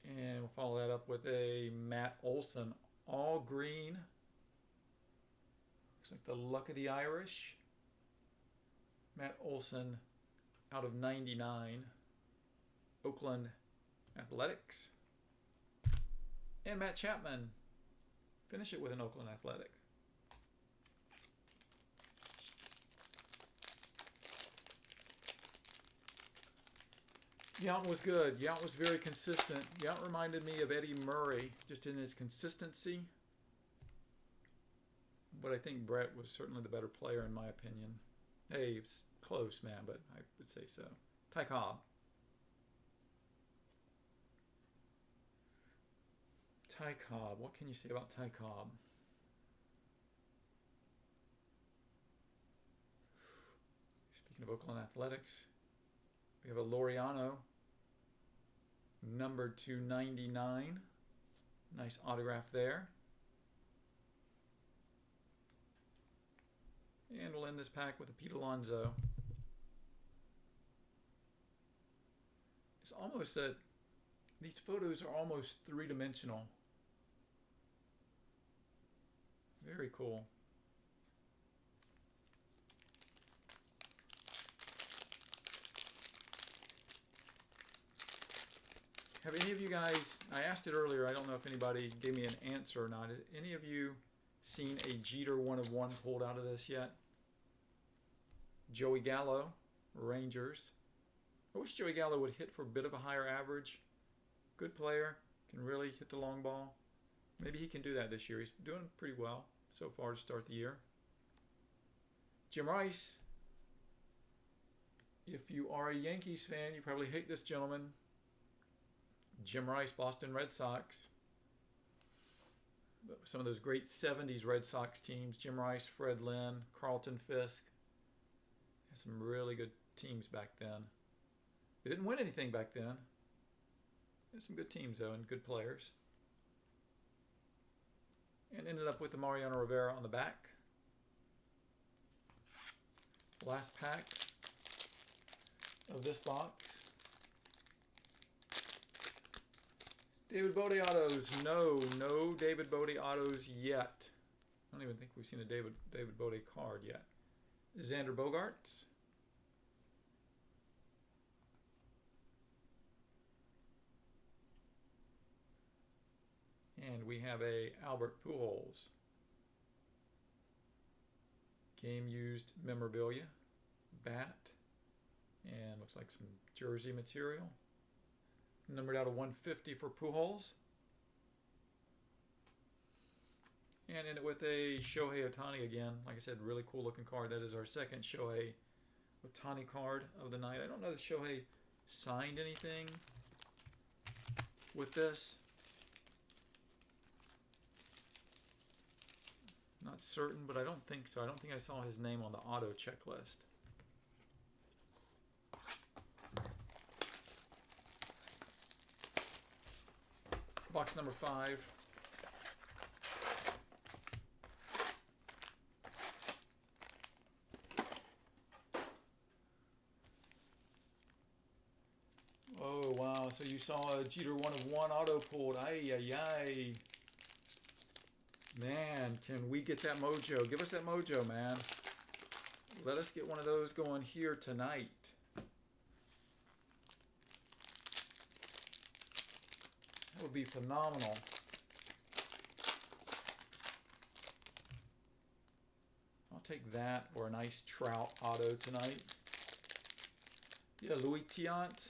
And we'll follow that up with a Matt Olsen. All green. Looks like the luck of the Irish. Matt Olsen out of 99. Oakland Athletics. And Matt Chapman. Finish it with an Oakland Athletic. Yount was good. Yount was very consistent. Yount reminded me of Eddie Murray, just in his consistency. But I think Brett was certainly the better player in my opinion. Hey, it's close, man, but I would say so. Ty Cobb. Ty Cobb. What can you say about Ty Cobb? Speaking of Oakland Athletics, we have a Laureano, numbered to 99. Nice autograph there. And we'll end this pack with a Pete Alonso. It's almost that these photos are almost three-dimensional. Very cool. Have any of you guys, I asked it earlier, I don't know if anybody gave me an answer or not. Have any of you seen a Jeter 1-of-1 pulled out of this yet? Joey Gallo, Rangers. I wish Joey Gallo would hit for a bit of a higher average. Good player, can really hit the long ball. Maybe he can do that this year. He's doing pretty well so far to start the year. Jim Rice. If you are a Yankees fan, you probably hate this gentleman. Jim Rice, Boston Red Sox. Some of those great 70s Red Sox teams. Jim Rice, Fred Lynn, Carlton Fisk. Had some really good teams back then. They didn't win anything back then. There's some good teams, though, and good players. And ended up with the Mariano Rivera on the back. Last pack of this box. David Bode autos. No David Bode autos yet. I don't even think we've seen a David Bode card yet. Xander Bogaerts. And we have a Albert Pujols. Game used memorabilia. Bat. And looks like some jersey material. Numbered out of 150 for Pujols. And in it with a Shohei Ohtani again. Like I said, really cool looking card. That is our second Shohei Ohtani card of the night. I don't know if Shohei signed anything with this. Not certain, but I don't think so. I don't think I saw his name on the auto checklist. Box number 5. Oh, wow. So you saw a Jeter 1 of 1 auto pulled. Ay, ay, ay. Man, can we get that mojo? Give us that mojo, man. Let us get one of those going here tonight. That would be phenomenal. I'll take that or a nice Trout auto tonight. Yeah, Louis Tiant.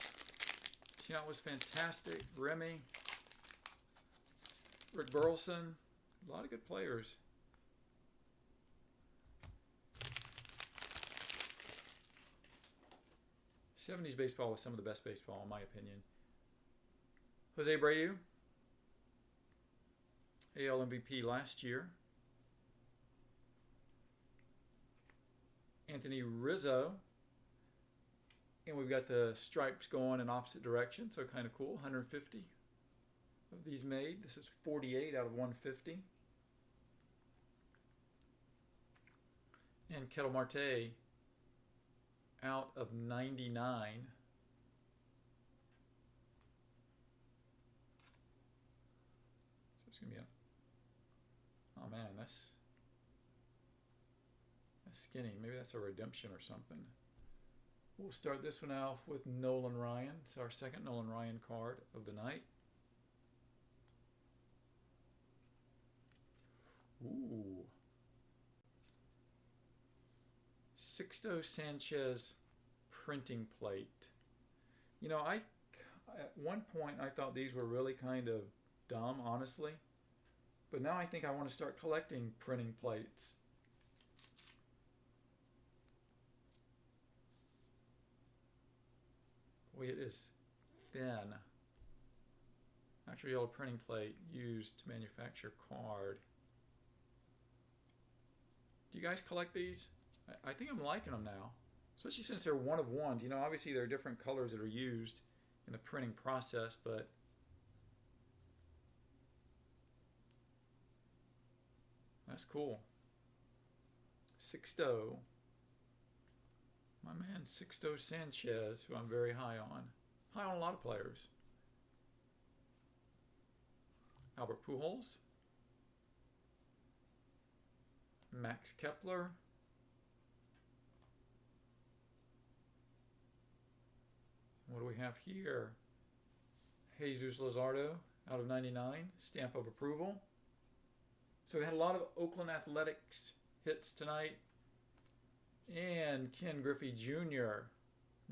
Tiant was fantastic. Remy. Rick Burleson. A lot of good players. '70s baseball was some of the best baseball, in my opinion. Jose Abreu, AL MVP last year. Anthony Rizzo. And we've got the stripes going in opposite direction, so kind of cool. 150 of these made. This is 48 out of 150. And Kettle Marte out of 99. So it's going to be a... Oh man, that's skinny. Maybe that's a redemption or something. We'll start this one off with Nolan Ryan. It's our second Nolan Ryan card of the night. Ooh. Sixto Sanchez printing plate. You know, at one point I thought these were really kind of dumb, honestly. But now I think I want to start collecting printing plates. Boy, it is thin. Actual yellow printing plate used to manufacture card. Do you guys collect these? I think I'm liking them now, especially since they're 1 of 1. You know, obviously there are different colors that are used in the printing process, but that's cool. Sixto. My man Sixto Sanchez, who I'm very high on. High on a lot of players. Albert Pujols. Max Kepler. What do we have here? Jesus Luzardo out of 99. Stamp of approval. So we had a lot of Oakland Athletics hits tonight. And Ken Griffey Jr.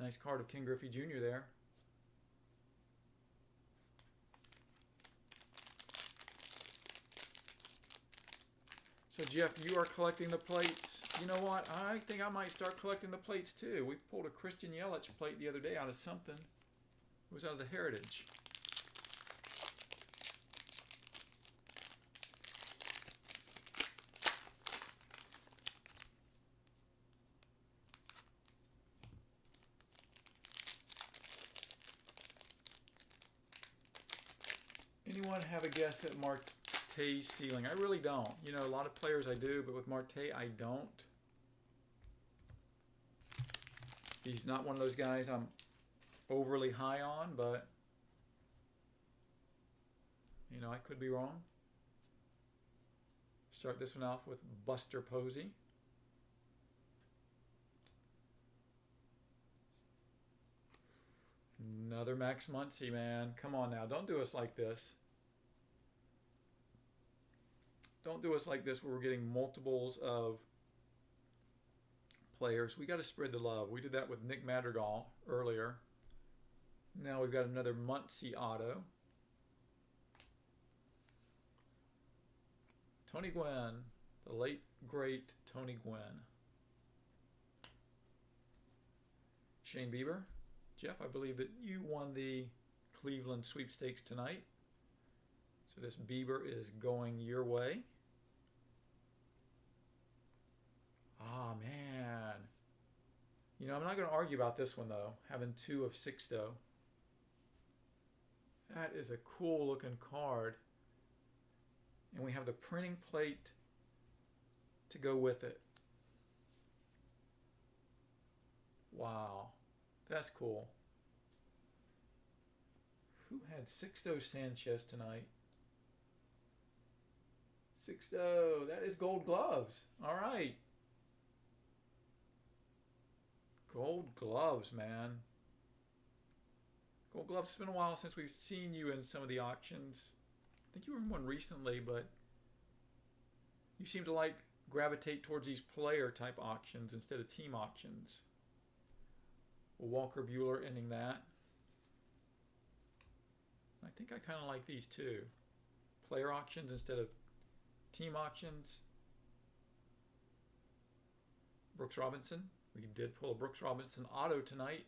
Nice card of Ken Griffey Jr. there. So Jeff, you are collecting the plates. You know what? I think I might start collecting the plates too. We pulled a Christian Yelich plate the other day out of something. It was out of the Heritage. Anyone have a guess at Marte's ceiling? I really don't. You know, a lot of players I do, but with Marte, I don't. He's not one of those guys I'm overly high on, but, you know, I could be wrong. Start this one off with Buster Posey. Another Max Muncie, man. Come on now. Don't do us like this. don't do us like this where we're getting multiples of players. We got to spread the love. We did that with Nick Madrigal earlier. Now we've got another Muncie auto. Tony Gwynn, the late great Tony Gwynn. Shane Bieber. Jeff, I believe that you won the Cleveland sweepstakes tonight. So this Bieber is going your way. Ah, man. You know, I'm not going to argue about this one, though. Having 2 of Sixto. That is a cool looking card. And we have the printing plate to go with it. Wow. That's cool. Who had Sixto Sanchez tonight? Sixto. That is Gold Gloves. All right. Gold Gloves, man. Gold Gloves, it's been a while since we've seen you in some of the auctions. I think you were in one recently, but you seem to gravitate towards these player type auctions instead of team auctions. Walker Buehler ending that. I think I kind of like these too. Player auctions instead of team auctions. Brooks Robinson. We did pull a Brooks Robinson auto tonight.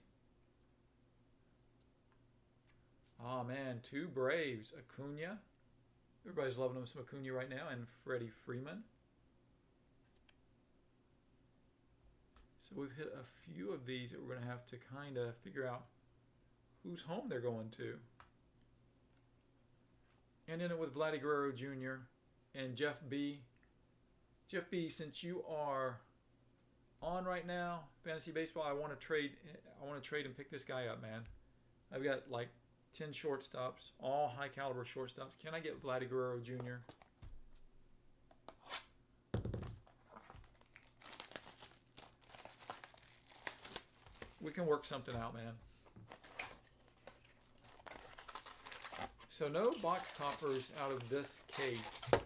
Oh man, 2 Braves. Acuna. Everybody's loving them some Acuna right now. And Freddy Freeman. So we've hit a few of these that we're going to have to kind of figure out whose home they're going to. And in it with Vladi Guerrero Jr. and Jeff B. Jeff B, since you are on right now, Fantasy Baseball, I want to trade and pick this guy up, man. I've got like 10 shortstops, all high caliber shortstops. Can I get Vladi Guerrero Jr.? We can work something out, man. So no box toppers out of this case. So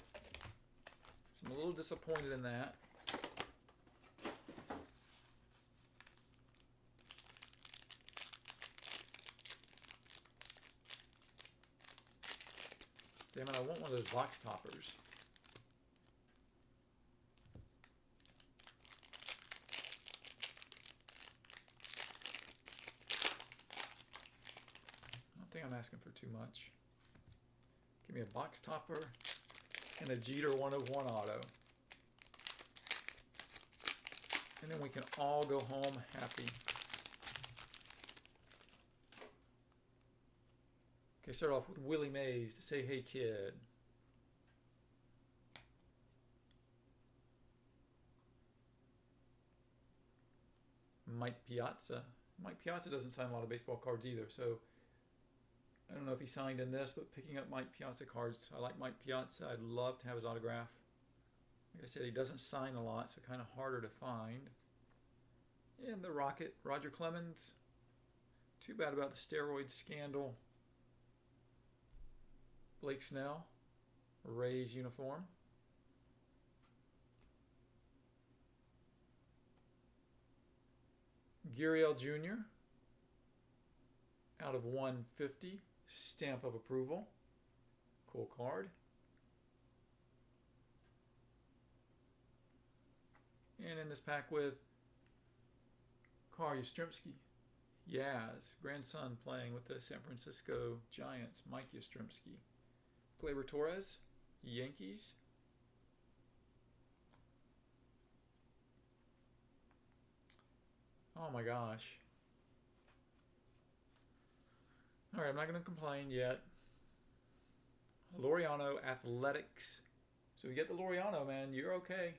I'm a little disappointed in that. Damn it, I want one of those box toppers. I don't think I'm asking for too much. Give me a box topper and a Jeter 1/1 auto. And then we can all go home happy. Okay, start off with Willie Mays to say, hey kid. Mike Piazza. Mike Piazza doesn't sign a lot of baseball cards either, so I don't know if he signed in this, but picking up Mike Piazza cards, I like Mike Piazza. I'd love to have his autograph. Like I said, he doesn't sign a lot, so kind of harder to find. And the Rocket, Roger Clemens. Too bad about the steroid scandal. Blake Snell, Rays uniform. Gurriel Jr. out of 150. Stamp of approval. Cool card. And in this pack with Carl Yastrzemski. Yaz, grandson playing with the San Francisco Giants. Mike Yastrzemski. Gleyber Torres, Yankees. Oh my gosh. All right, I'm not going to complain yet. Laureano Athletics. So we get the Laureano, man. You're okay.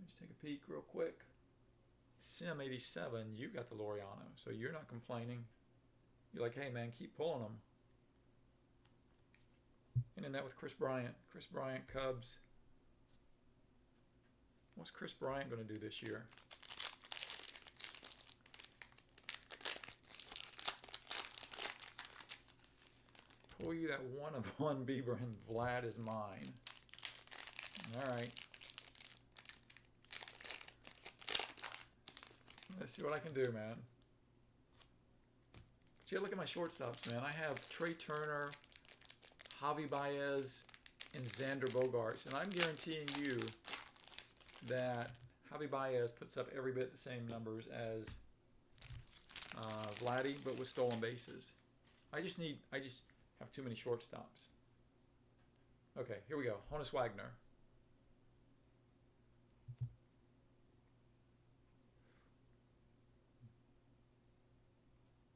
Let's take a peek real quick. Sim 87, you got the Laureano. So you're not complaining. You're like, hey, man, keep pulling them. And in that with Chris Bryant. Chris Bryant, Cubs. What's Chris Bryant going to do this year? fool you that 1 of 1 Bieber and Vlad is mine. All right. Let's see what I can do, man. See, look at my shortstops, man. I have Trey Turner, Javi Baez, and Xander Bogaerts. And I'm guaranteeing you that Javi Baez puts up every bit the same numbers as Vladi, but with stolen bases. I just have too many shortstops. Okay, here we go. Honus Wagner.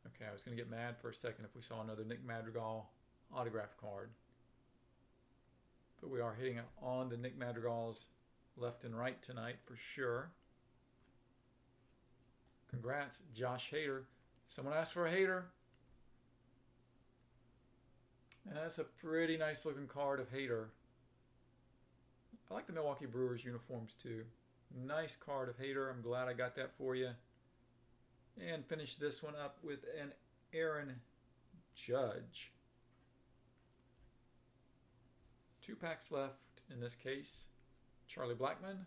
Okay, I was going to get mad for a second if we saw another Nick Madrigal autograph card. But we are hitting on the Nick Madrigals left and right tonight for sure. Congrats, Josh Hader. Someone asked for a Hader. And that's a pretty nice looking card of Hader. I like the Milwaukee Brewers uniforms too. Nice card of Hader. I'm glad I got that for you. And finish this one up with an Aaron Judge. 2 packs left in this case. Charlie Blackmon.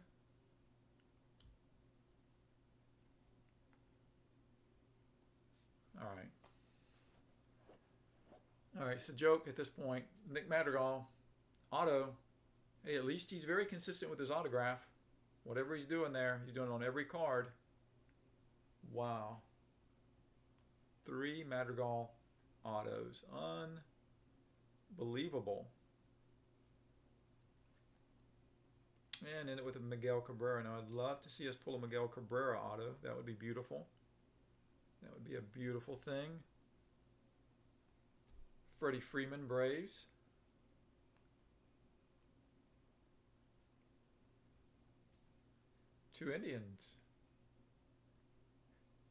All right. All right, so joke at this point. Nick Madrigal, auto. Hey, at least he's very consistent with his autograph. Whatever he's doing there, he's doing it on every card. Wow. 3 Madrigal autos. Unbelievable. And in it with a Miguel Cabrera. Now, I'd love to see us pull a Miguel Cabrera auto. That would be beautiful. That would be a beautiful thing. Freddy Freeman, Braves. Two Indians.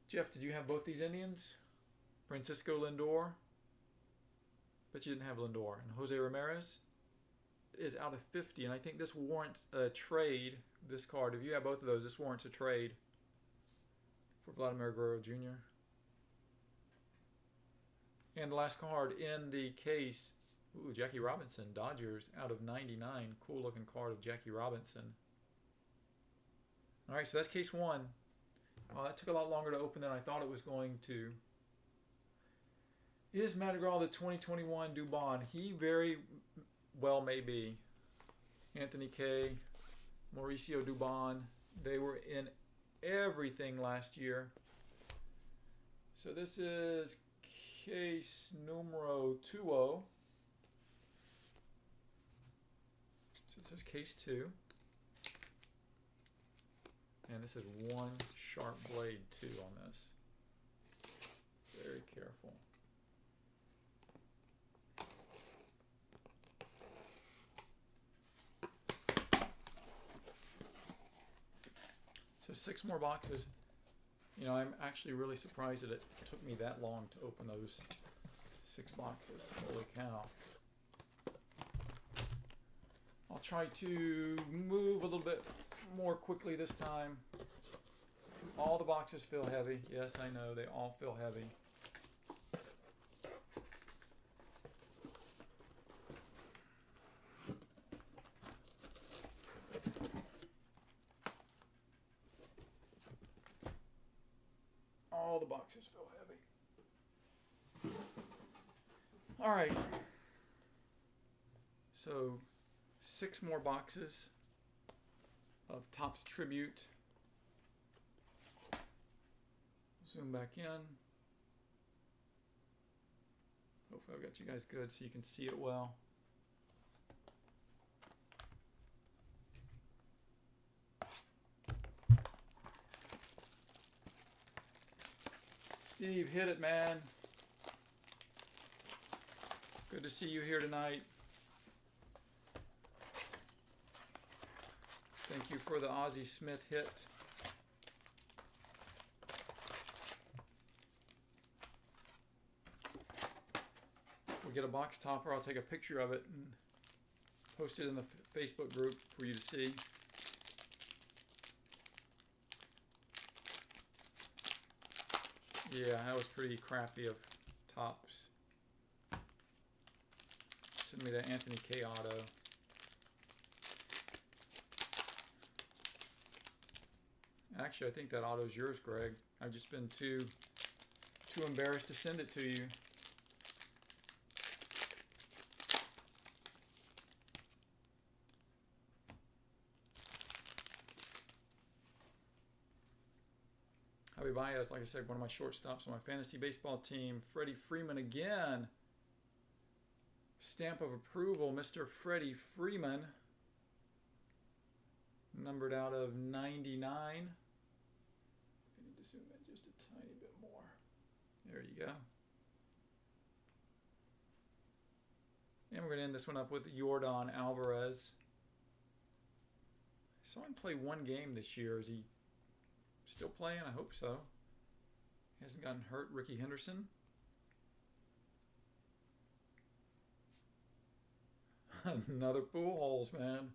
Jeff, did you have both these Indians? Francisco Lindor. Bet you didn't have Lindor. And Jose Ramirez. It is out of 50, and I think this warrants a trade. This card, if you have both of those, this warrants a trade for Vladi Guerrero Jr. And the last card in the case, ooh, Jackie Robinson, Dodgers, out of 99. Cool looking card of Jackie Robinson. All right, so that's case 1. That took a lot longer to open than I thought it was going to. Is Madrigal the 2021 Dubon? He very well may be. Anthony K, Mauricio Dubon, they were in everything last year. So this is case numero 20. So this is case 2. And this is one sharp blade too on this. Very careful. So 6 more boxes. You know, I'm actually really surprised that it took me that long to open those 6 boxes. Holy cow. I'll try to move a little bit more quickly this time. All the boxes feel heavy. Yes, I know, they all feel heavy. All the boxes feel heavy. All right. So 6 more boxes of Topps Tribute. Zoom back in. Hopefully I've got you guys good so you can see it well. Steve, hit it, man. Good to see you here tonight. Thank you for the Ozzie Smith hit. If we get a box topper, I'll take a picture of it and post it in the Facebook group for you to see. Yeah, that was pretty crappy of Topps. Send me that Anthony K auto. Actually, I think that auto is yours, Greg. I've just been too embarrassed to send it to you. Javi Baez, like I said, one of my shortstops on my fantasy baseball team. Freddy Freeman again. Stamp of approval, Mr. Freddy Freeman. Numbered out of 99. I need to zoom in just a tiny bit more. There you go. And we're going to end this one up with Jordan Alvarez. I saw him play one game this year. Is he still playing? I hope so. He hasn't gotten hurt. Ricky Henderson. Another pool holes, man.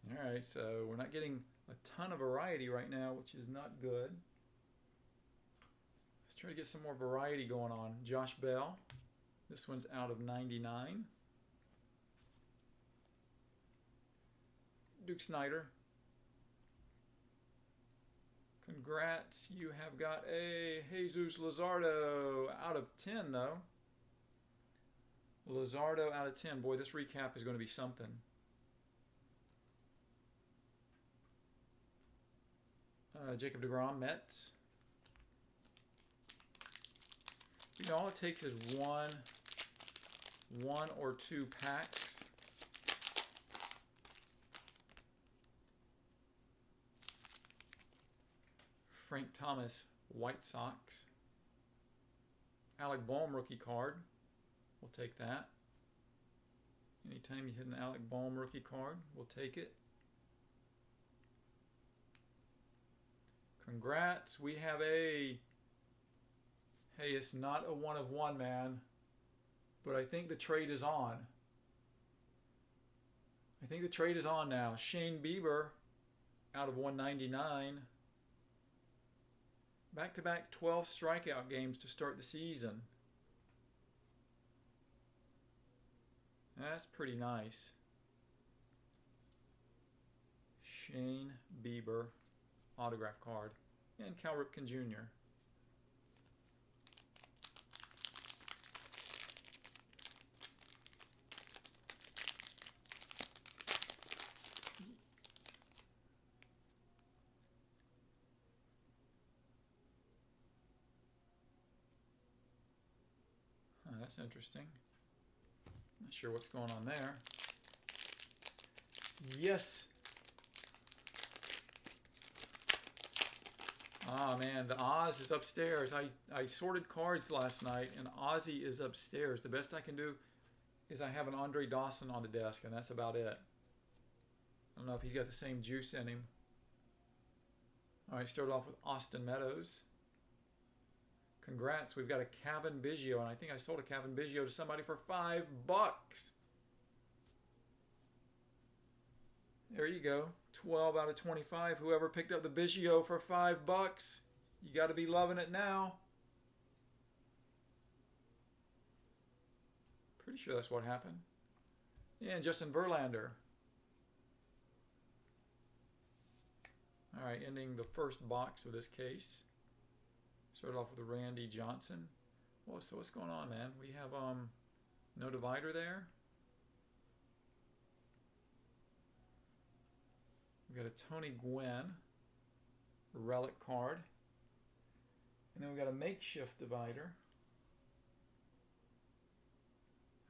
All right, so we're not getting a ton of variety right now, which is not good. Let's try to get some more variety going on. Josh Bell. This one's out of 99. Duke Snyder. Congrats, you have got a Jesus Luzardo out of 10, though. Luzardo out of 10. Boy, this recap is going to be something. Jacob deGrom, Mets. You know, all it takes is one or two packs. Frank Thomas, White Sox. Alec Bohm rookie card. We'll take that. Anytime you hit an Alec Bohm rookie card, we'll take it. Congrats. We have a... Hey, it's not a 1 of 1, man. But I think the trade is on. I think the trade is on now. Shane Bieber out of 199. Back-to-back 12 strikeout games to start the season. That's pretty nice. Shane Bieber autograph card. And Cal Ripken Jr. That's interesting. Not sure what's going on there. Yes. Ah, man, the Oz is upstairs. I sorted cards last night, and Ozzy is upstairs. The best I can do is I have an Andre Dawson on the desk, and that's about it. I don't know if he's got the same juice in him. All right, start off with Austin Meadows. Congrats, we've got a Kevin Biggio, and I think I sold a Kevin Biggio to somebody for $5. There you go, 12 out of 25. Whoever picked up the Biggio for $5, you got to be loving it now. Pretty sure that's what happened. Yeah, and Justin Verlander. All right, ending the first box of this case. Start off with a Randy Johnson. Well, so what's going on, man? We have no divider there. We got a Tony Gwynn relic card. And then we got a makeshift divider.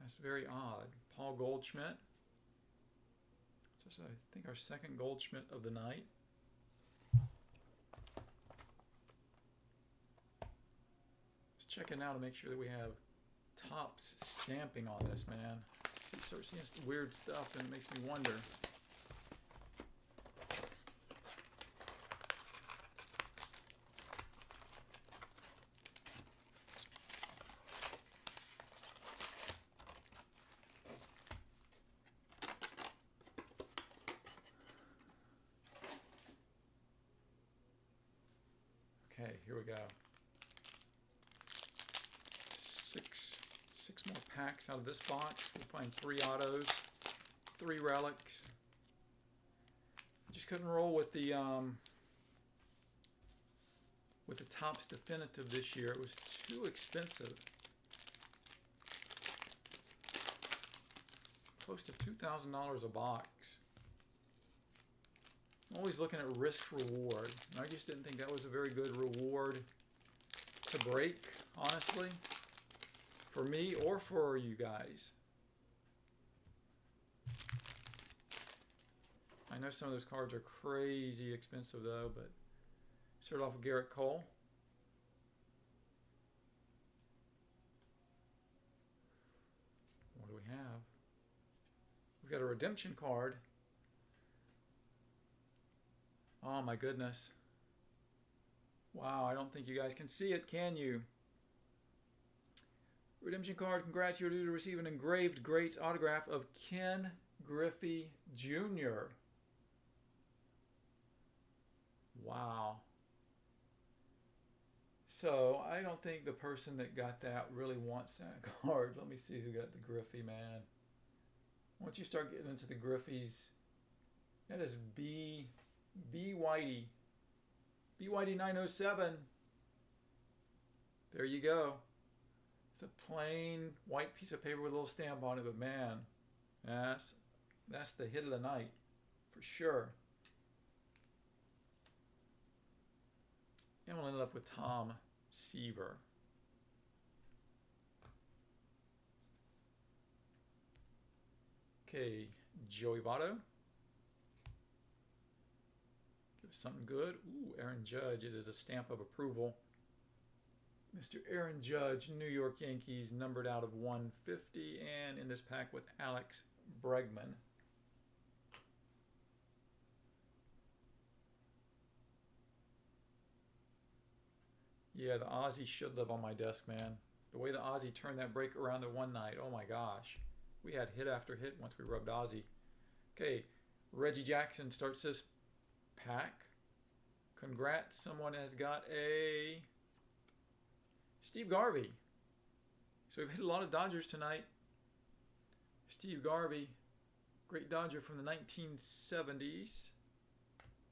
That's very odd. Paul Goldschmidt. This is, I think, our second Goldschmidt of the night. Checking now to make sure that we have Topps stamping on this, man. You start seeing some weird stuff and it makes me wonder. Okay, here we go. Six more packs out of this box. We'll find 3 autos, 3 relics. Just couldn't roll with the Topps Definitive this year. It was too expensive. Close to $2,000 a box. I'm always looking at risk reward. And I just didn't think that was a very good reward to break, honestly, for me or for you guys. I know some of those cards are crazy expensive though, but start off with Garrett Cole. What do we have? We've got a redemption card. Oh my goodness. Wow, I don't think you guys can see it, can you? Redemption card, congrats, you're due to receive an engraved greats autograph of Ken Griffey Jr. Wow. So, I don't think the person that got that really wants that card. Let me see who got the Griffey, man. Once you start getting into the Griffies, that is B Whitey. B Whitey 907. There you go. It's a plain white piece of paper with a little stamp on it, but man, that's the hit of the night for sure. And we'll end up with Tom Seaver. Okay, Joey Votto. Give us something good. Ooh, Aaron Judge. It is a stamp of approval. Mr. Aaron Judge, New York Yankees, numbered out of 150. And in this pack with Alex Bregman. Yeah, the Ozzy should live on my desk, man. The way the Ozzy turned that break around the one night, oh my gosh. We had hit after hit once we rubbed Ozzy. Okay, Reggie Jackson starts this pack. Congrats, someone has got a Steve Garvey. So we've hit a lot of Dodgers tonight. Steve Garvey, great Dodger from the 1970s.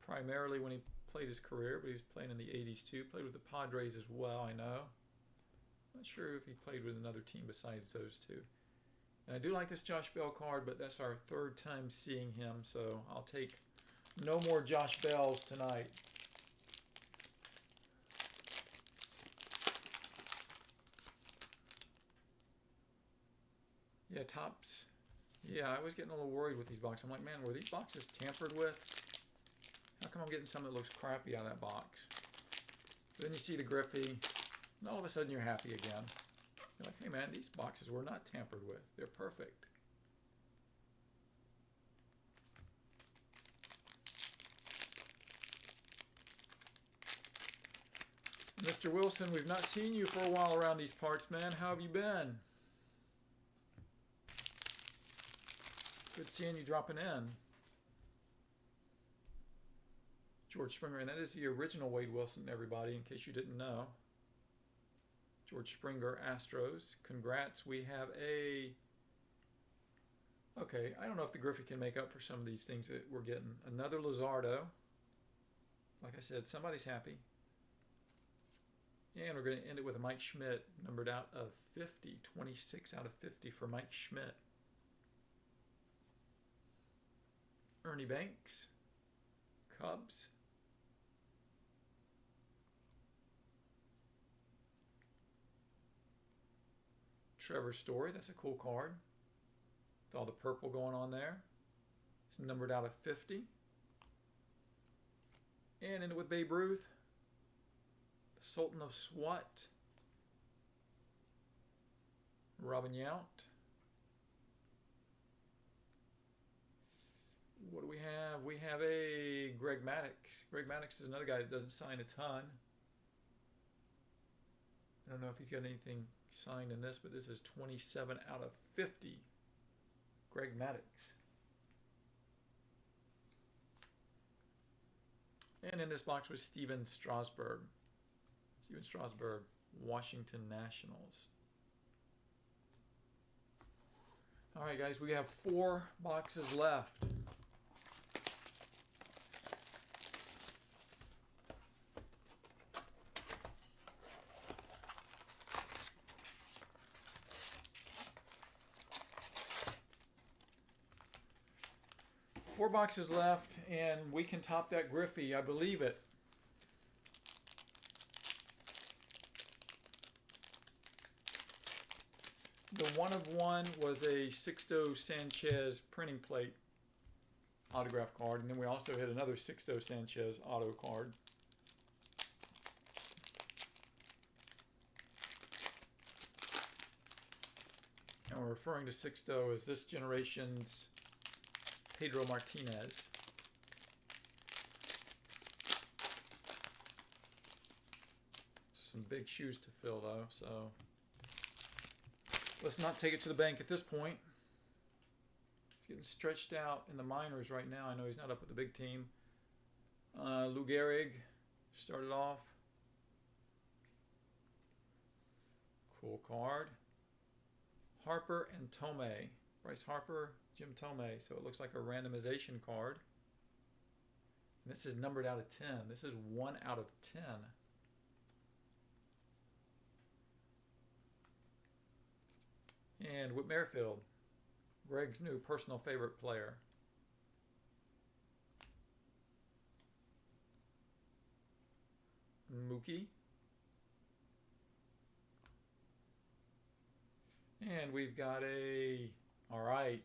Primarily when he played his career, but he was playing in the 80s too. Played with the Padres as well, I know. Not sure if he played with another team besides those two. And I do like this Josh Bell card, but that's our 3rd time seeing him, so I'll take no more Josh Bells tonight. Yeah, Topps. Yeah, I was getting a little worried with these boxes. I'm like, man, were these boxes tampered with? How come I'm getting something that looks crappy out of that box? Then you see the Griffey, and all of a sudden you're happy again. You're like, hey man, these boxes were not tampered with. They're perfect. Mr. Wilson, we've not seen you for a while around these parts, man. How have you been? Good seeing you dropping in. George Springer, and that is the original Wade Wilson, everybody, in case you didn't know. George Springer, Astros. Congrats. We have a... Okay, I don't know if the Griffey can make up for some of these things that we're getting. Another Luzardo. Like I said, somebody's happy. And we're going to end it with a Mike Schmidt, numbered out of 50. 26 out of 50 for Mike Schmidt. Ernie Banks. Cubs. Trevor Story, that's a cool card. With all the purple going on there. It's numbered out of 50. And in it with Babe Ruth. The Sultan of Swat. Robin Yount. What do we have? We have a Greg Maddux. Greg Maddux is another guy that doesn't sign a ton. I don't know if he's got anything signed in this, but this is 27 out of 50. Greg Maddux. And in this box was Steven Strasburg. Steven Strasburg, Washington Nationals. All right, guys, we have 4 boxes left. Four boxes left, and we can top that Griffey. I believe it. The 1/1 was a Sixto Sanchez printing plate autograph card, and then we also hit another Sixto Sanchez auto card. And we're referring to Sixto as this generation's Pedro Martinez. Some big shoes to fill, though, so let's not take it to the bank at this point. He's getting stretched out in the minors right now. I know he's not up with the big team. Gehrig started off. Cool card. Harper and Tomei. Bryce Harper, Jim Tomei. So it looks like a randomization card. And this is numbered out of 10. This is 1 out of 10. And Whit Merrifield, Greg's new personal favorite player. Mookie. And we've got all right,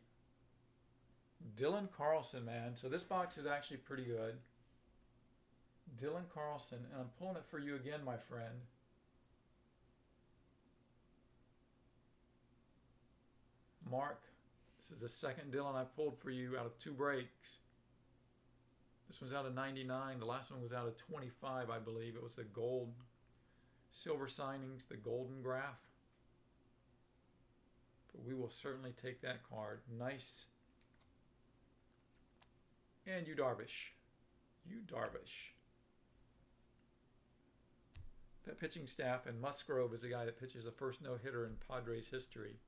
Dylan Carlson, man. So this box is actually pretty good. Dylan Carlson, and I'm pulling it for you again, my friend. Mark, this is the second Dylan I pulled for you out of 2 breaks. This one's out of 99. The last one was out of 25, I believe. It was the gold, silver signings, the golden graph. But we will certainly take that card. Nice. And Yu Darvish. That pitching staff, and Musgrove is the guy that pitches the first no-hitter in Padres history.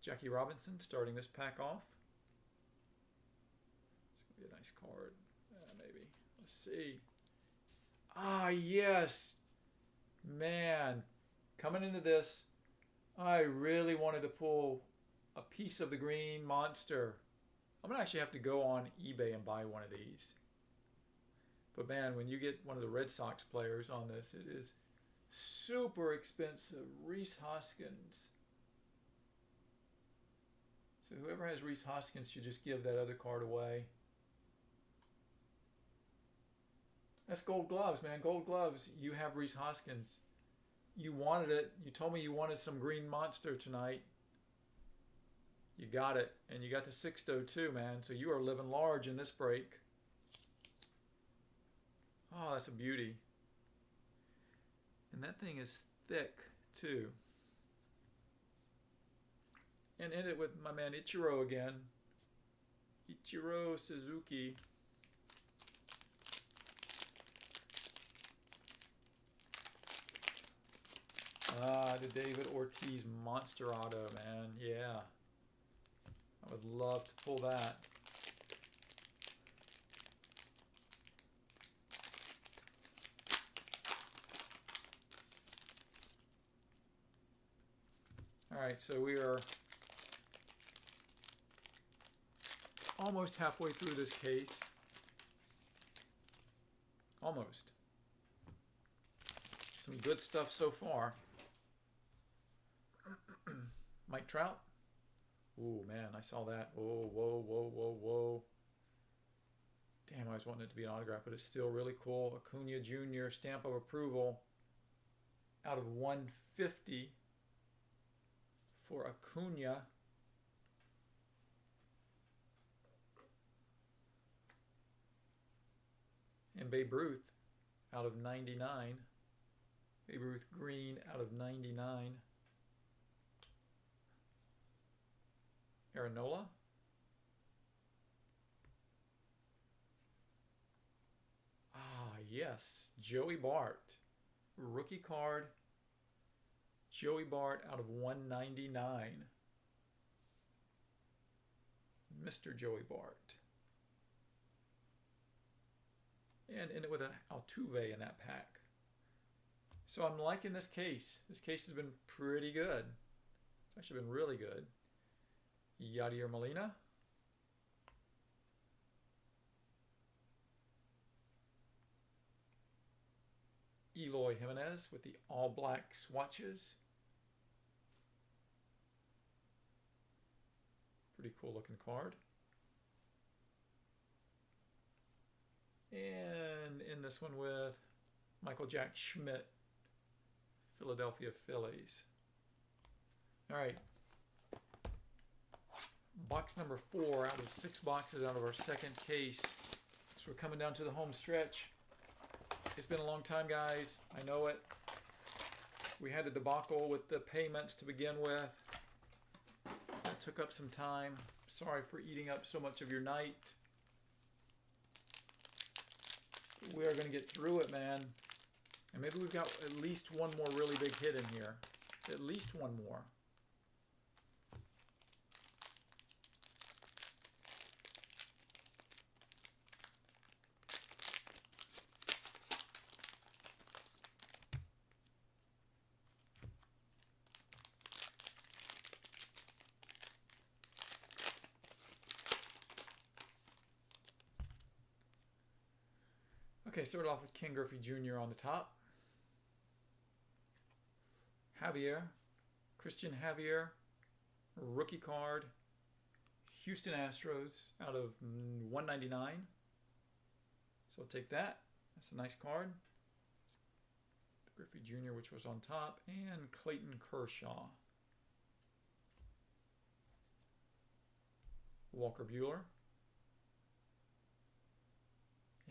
Jackie Robinson starting this pack off. It's going to be a nice card. Maybe. Let's see. Ah, yes. Man. Coming into this, I really wanted to pull a piece of the green monster. I'm going to actually have to go on eBay and buy one of these. But man, when you get one of the Red Sox players on this, it is super expensive. Rhys Hoskins. So whoever has Rhys Hoskins should just give that other card away. That's Gold Gloves, man. Gold Gloves. You have Rhys Hoskins. You wanted it. You told me you wanted some green monster tonight. You got it. And you got the Sixto too, man. So you are living large in this break. Oh, that's a beauty. And that thing is thick too. And in it with my man Ichiro again. Ichiro Suzuki. The David Ortiz Monster Auto, man. Yeah. I would love to pull that. All right, so we are almost halfway through this case. Almost. Some good stuff so far. Mike Trout. Ooh, man, I saw that. Oh, whoa, whoa, whoa, whoa. Damn, I was wanting it to be an autograph, but it's still really cool. Acuna Jr. stamp of approval out of 150 for Acuna. And Babe Ruth out of 99. Babe Ruth green out of 99. Aranola. Ah, yes. Joey Bart. Rookie card. Joey Bart out of 199. Mr. Joey Bart. And end it with an Altuve in that pack. So I'm liking this case. This case has been pretty good. It's actually been really good. Yadier Molina. Eloy Jimenez with the all black swatches. Pretty cool looking card. And in this one with Michael Jack Schmidt, Philadelphia Phillies. All right. Box number 4 out of 6 boxes out of our second case. So we're coming down to the home stretch. It's been a long time, guys. I know it. We had a debacle with the payments to begin with. That took up some time. Sorry for eating up so much of your night. We are going to get through it, man. And maybe we've got at least one more really big hit in here. At least one more. Okay, start off with Ken Griffey Jr. on the top. Javier, Christian Javier, rookie card, Houston Astros out of 199. So I'll take that. That's a nice card. Griffey Jr., which was on top, and Clayton Kershaw. Walker Buehler.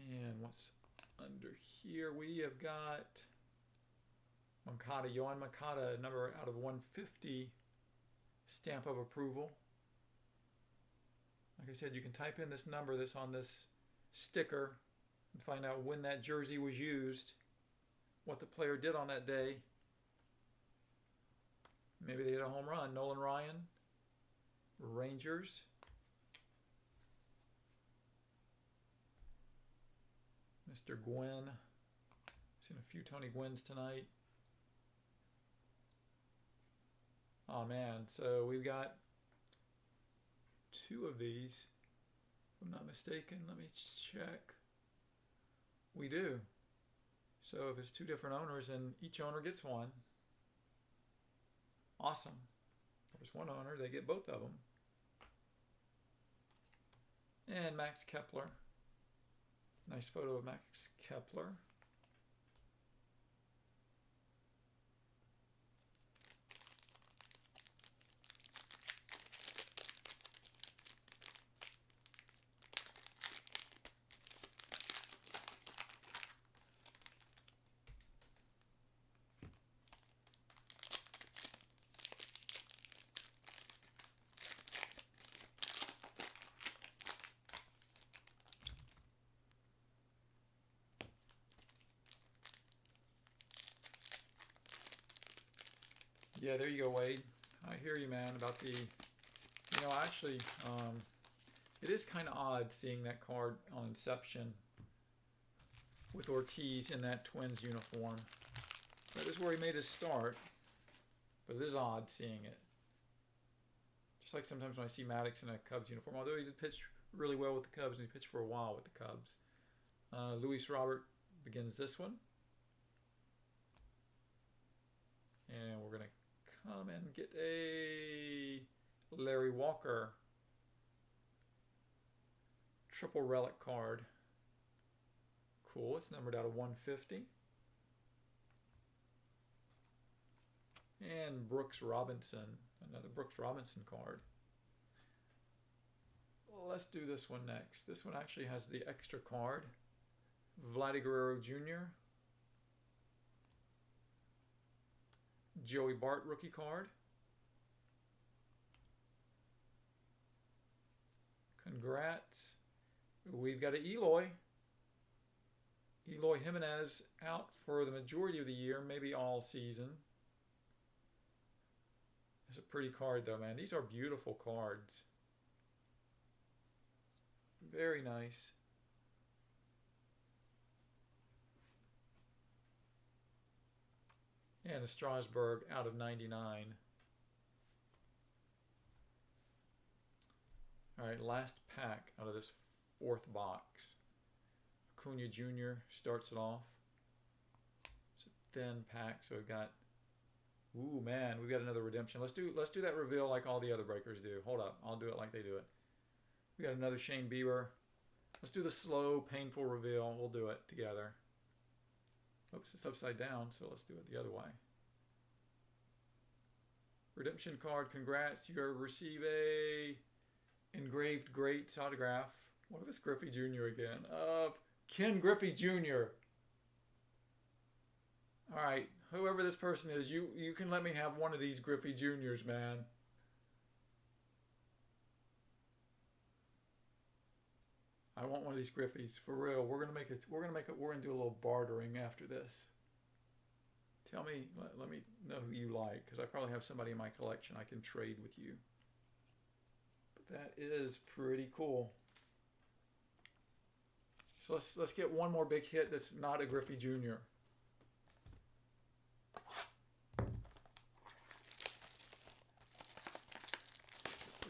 And what's under here? We have got Moncada, Yohan Moncada, number out of 150, stamp of approval. Like I said, you can type in this number that's on this sticker and find out when that jersey was used, what the player did on that day. Maybe they hit a home run. Nolan Ryan, Rangers. Mr. Gwynn. Seen a few Tony Gwynns tonight. Oh man, so we've got 2 of these, if I'm not mistaken. Let me check. We do. So if it's 2 different owners, and each owner gets one. Awesome. If it's one owner, they get both of them. And Max Kepler. Nice photo of Max Kepler. Yeah, there you go, Wade. I hear you, man, about the, actually, it is kind of odd seeing that card on Inception with Ortiz in that Twins uniform. That is where he made his start, but it is odd seeing it. Just like sometimes when I see Maddox in a Cubs uniform, although he did pitch really well with the Cubs, and he pitched for a while with the Cubs. Luis Robert begins this one. And we're going to come and get a Larry Walker triple relic card. Cool. It's numbered out of 150. And Brooks Robinson. Another Brooks Robinson card. Well, let's do this one next. This one actually has the extra card. Vladi Guerrero Jr. Joey Bart rookie card. Congrats. We've got an Eloy Jimenez out for the majority of the year, maybe all season. It's a pretty card though, man. These are beautiful cards. Very nice. And a Strasburg out of 99. All right, last pack out of this fourth box. Acuna Jr. starts it off. It's a thin pack, so we've got. Ooh man, we've got another redemption. Let's do that reveal like all the other breakers do. Hold up, I'll do it like they do it. We got another Shane Bieber. Let's do the slow, painful reveal. We'll do it together. Oops, it's upside down, so let's do it the other way. Redemption card, congrats. You receive a engraved greats autograph. What if it's Griffey Jr. again? Ken Griffey Jr. All right, whoever this person is, you can let me have one of these Griffey Jr.'s, man. I want one of these Griffies for real. We're gonna do a little bartering after this. Tell me, let me know who you like, because I probably have somebody in my collection I can trade with you. But that is pretty cool. So let's get one more big hit that's not a Griffey Jr.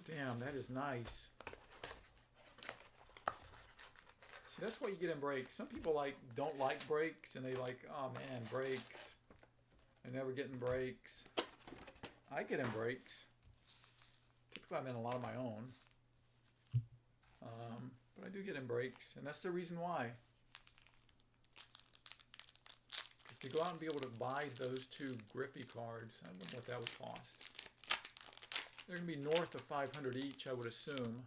Damn, that is nice. See, that's what you get in breaks. Some people don't like breaks, and they like, oh man, breaks. I never get in breaks. I get in breaks. Typically, I'm in a lot of my own. But I do get in breaks, and that's the reason why. Is to go out and be able to buy those two Griffey cards. I don't know what that would cost. They're going to be north of 500 each, I would assume.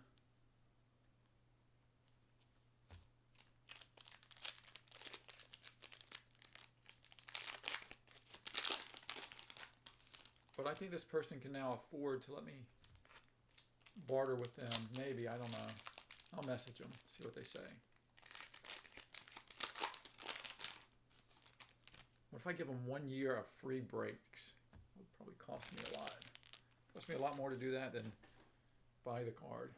But I think this person can now afford to let me barter with them. Maybe, I don't know. I'll message them, see what they say. What if I give them 1 year of free breaks? It would probably cost me a lot. Cost me a lot more to do that than buy the card.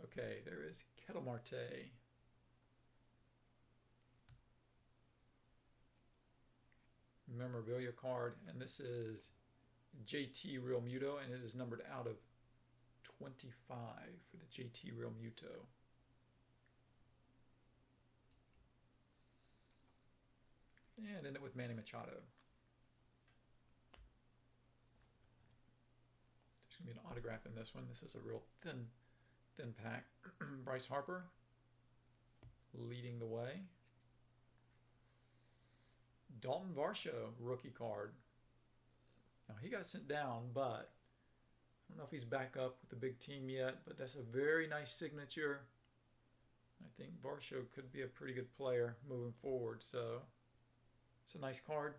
Okay, there is Kettle Marte. Memorabilia card, and this is JT Real Muto, and it is numbered out of 25 for the JT Real Muto. And end it with Manny Machado. There's going to be an autograph in this one. This is a real thin pack. Bryce Harper leading the way. Dalton Varsho, rookie card. Now, he got sent down, but I don't know if he's back up with the big team yet, but that's a very nice signature. I think Varsho could be a pretty good player moving forward, so it's a nice card.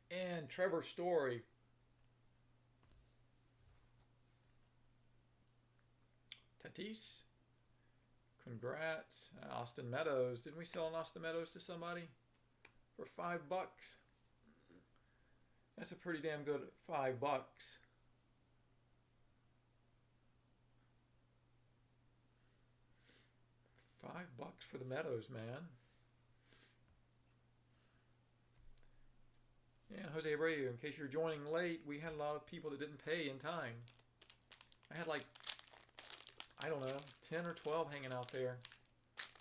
And Trevor Story. Tatis. Congrats. Austin Meadows. Didn't we sell an Austin Meadows to somebody for $5? That's a pretty damn good $5. $5 for the Meadows, man. And Jose Abreu, in case you're joining late, we had a lot of people that didn't pay in time. I had I don't know, 10 or 12 hanging out there.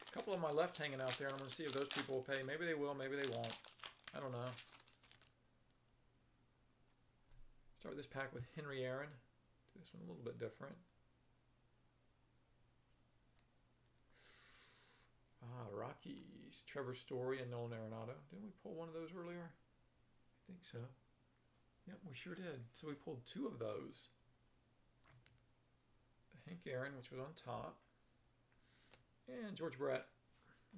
A couple of them I left hanging out there, and I'm going to see if those people will pay. Maybe they will, maybe they won't. I don't know. Start this pack with Henry Aaron. Do this one a little bit different. Rockies. Trevor Story and Nolan Arenado. Didn't we pull one of those earlier? I think so. Yep, we sure did. So we pulled 2 of those. Hank Aaron, which was on top, and George Brett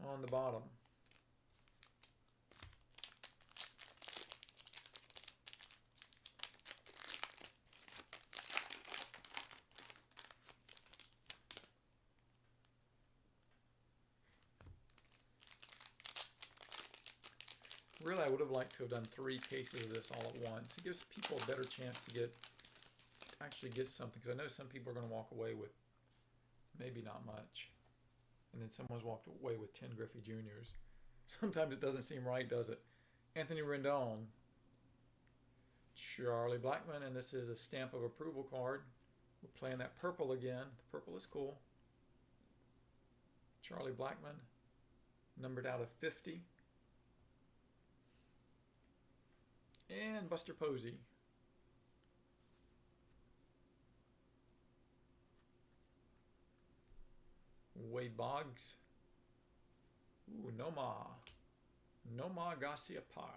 on the bottom. Really, I would have liked to have done 3 cases of this all at once. It gives people a better chance to get actually get something, because I know some people are going to walk away with maybe not much. And then someone's walked away with 10 Griffey Juniors. Sometimes it doesn't seem right, does it? Anthony Rendon. Charlie Blackmon, and this is a stamp of approval card. We're playing that purple again. The purple is cool. Charlie Blackmon, numbered out of 50. And Buster Posey. Wade Boggs. Ooh, Noma Garcia-Parra.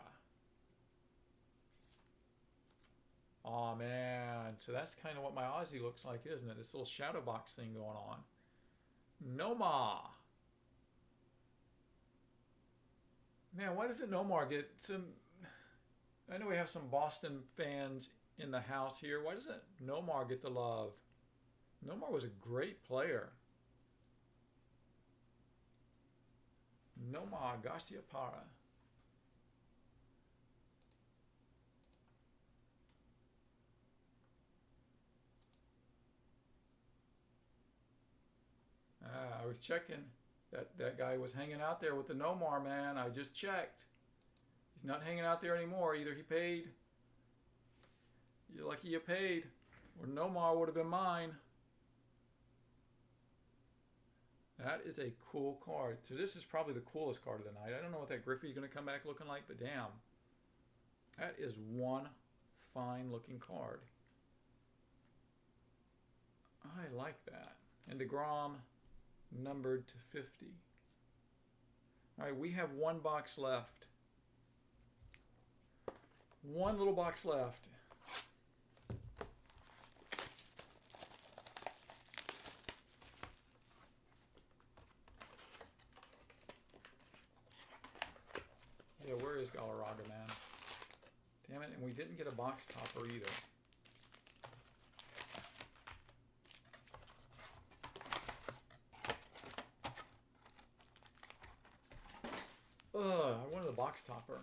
Aw, man. So that's kind of what my Aussie looks like, isn't it? This little shadow box thing going on. Noma. Man, why doesn't Nomar get some... I know we have some Boston fans in the house here. Why doesn't Nomar get the love? Nomar was a great player. Nomar Garcia-Parra. I was checking. That guy was hanging out there with the Nomar, man. I just checked. He's not hanging out there anymore. Either he paid. You're lucky you paid. Or Nomar would have been mine. That is a cool card. So this is probably the coolest card of the night. I don't know what that Griffey's going to come back looking like, but damn. That is one fine looking card. I like that. And DeGrom numbered to 50. All right, we have one box left. One little box left. Yeah, where is Galarraga, man? Damn it, and we didn't get a box topper either. I wanted a box topper.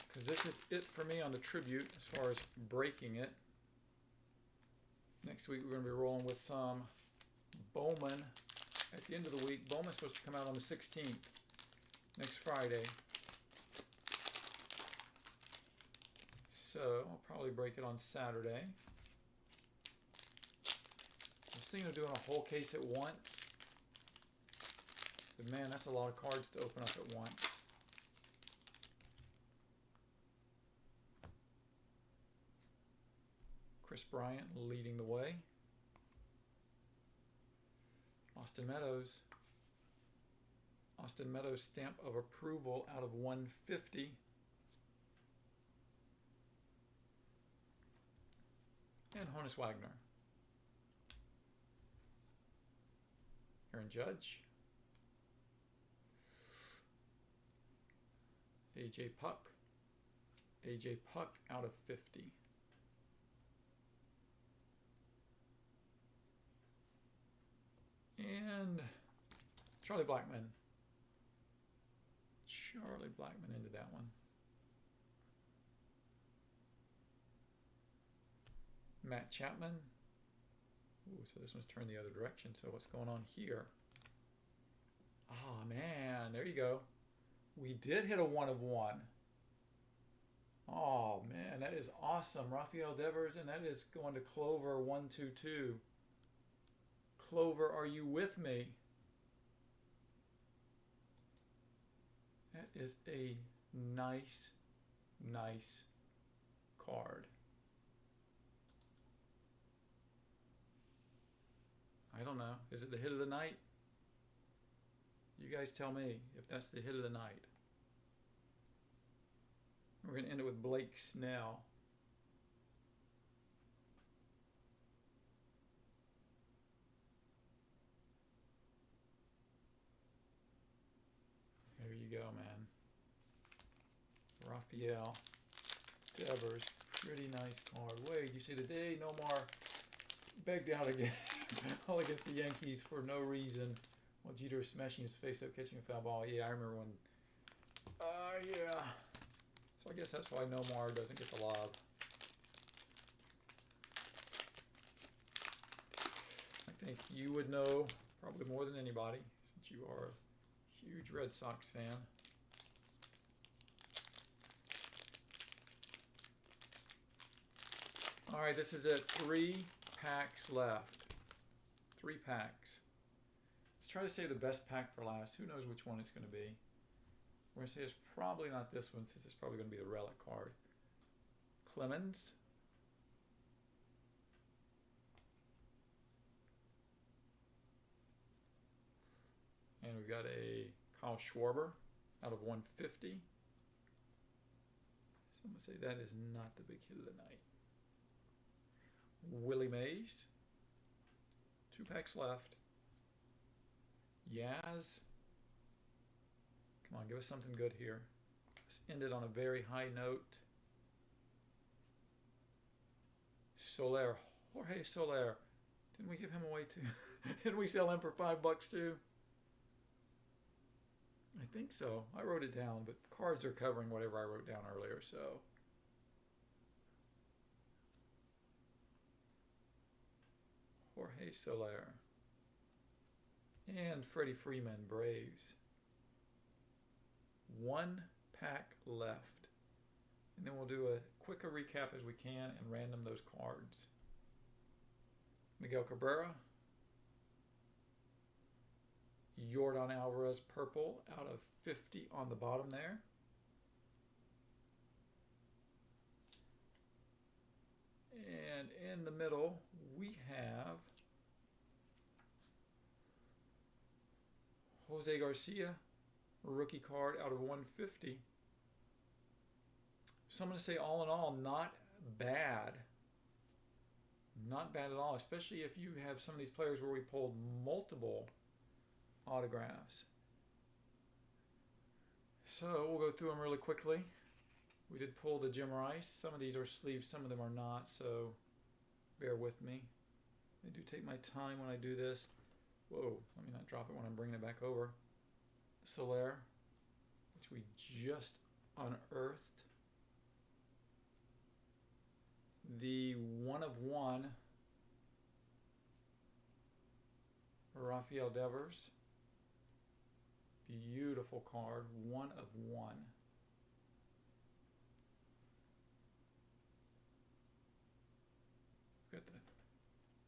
Because this is it for me on the tribute as far as breaking it. Next week we're going to be rolling with some Bowman. At the end of the week, Bowman's supposed to come out on the 16th, next Friday. So I'll probably break it on Saturday. I was thinking of doing a whole case at once. But man, that's a lot of cards to open up at once. Chris Bryant leading the way. Austin Meadows. Austin Meadows stamp of approval out of 150. And Honus Wagner. Aaron Judge. AJ Puck. AJ Puck out of 50. And Charlie Blackmon. Charlie Blackmon into that one. Matt Chapman. Ooh, so this one's turned the other direction. So what's going on here? Oh, man. There you go. We did hit a 1 of 1. Oh, man. That is awesome. Rafael Devers, and that is going to Clover 122. Clover, are you with me? That is a nice, nice card. I don't know. Is it the hit of the night? You guys tell me if that's the hit of the night. We're going to end it with Blake Snell. There you go, man. Rafael Devers. Pretty nice card. Wait, you see the day Nomar begged out again. All against the Yankees for no reason. Well, Jeter is smashing his face up, catching a foul ball. Yeah, I remember when. Yeah. So I guess that's why Nomar doesn't get the lob. I think you would know probably more than anybody since you are a huge Red Sox fan. All right, this is it. 3 packs left. 3 packs. Let's try to save the best pack for last. Who knows which one it's going to be. We're going to say it's probably not this one since it's probably going to be the Relic card. Clemens. And we've got a Kyle Schwarber out of 150. So I'm going to say that is not the big hit of the night. Willie Mays. 2 packs left. Yaz. Come on, give us something good here. Let's end it on a very high note. Soler. Jorge Soler. Didn't we give him away too? Didn't we sell him for $5 too? I think so. I wrote it down, but cards are covering whatever I wrote down earlier, so. Jorge Soler. And Freddy Freeman, Braves. 1 pack left. And then we'll do a quicker recap as we can and random those cards. Miguel Cabrera. Yordan Alvarez, purple, out of 50 on the bottom there. And in the middle, we have Jose Garcia, rookie card out of 150. So I'm going to say all in all, not bad. Not bad at all, especially if you have some of these players where we pulled multiple autographs. So we'll go through them really quickly. We did pull the Jim Rice. Some of these are sleeves, some of them are not, so bear with me. I do take my time when I do this. Whoa, let me not drop it when I'm bringing it back over. Soler, which we just unearthed. The 1 of 1 Rafael Devers. Beautiful card, 1 of 1.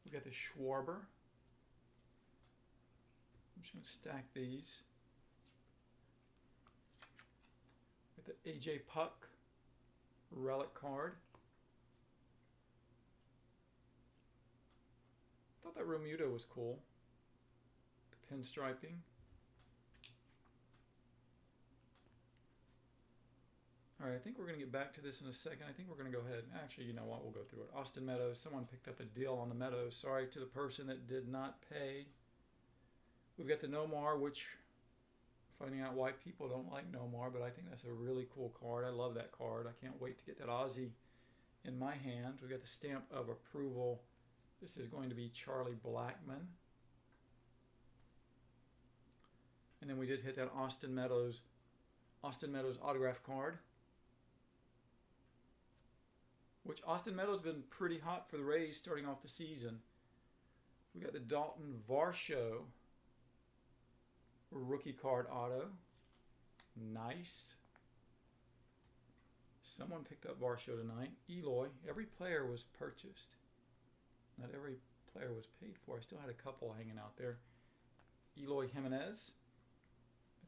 We got the Schwarber. I'm just going to stack these. Got the AJ Puck Relic card. Thought that Romuto was cool. The pinstriping. All right, I think we're going to get back to this in a second. I think we're going to go ahead. Actually, you know what? We'll go through it. Austin Meadows. Someone picked up a deal on the Meadows. Sorry to the person that did not pay. We've got the Nomar, which finding out why people don't like Nomar, but I think that's a really cool card. I love that card. I can't wait to get that Aussie in my hand. We've got the stamp of approval. This is going to be Charlie Blackmon. And then we did hit that Austin Meadows autograph card. Which Austin Meadows has been pretty hot for the Rays starting off the season. We got the Dalton Varsho rookie card auto. Nice. Someone picked up Varsho tonight. Eloy. Every player was purchased. Not every player was paid for. I still had a couple hanging out there. Eloy Jimenez.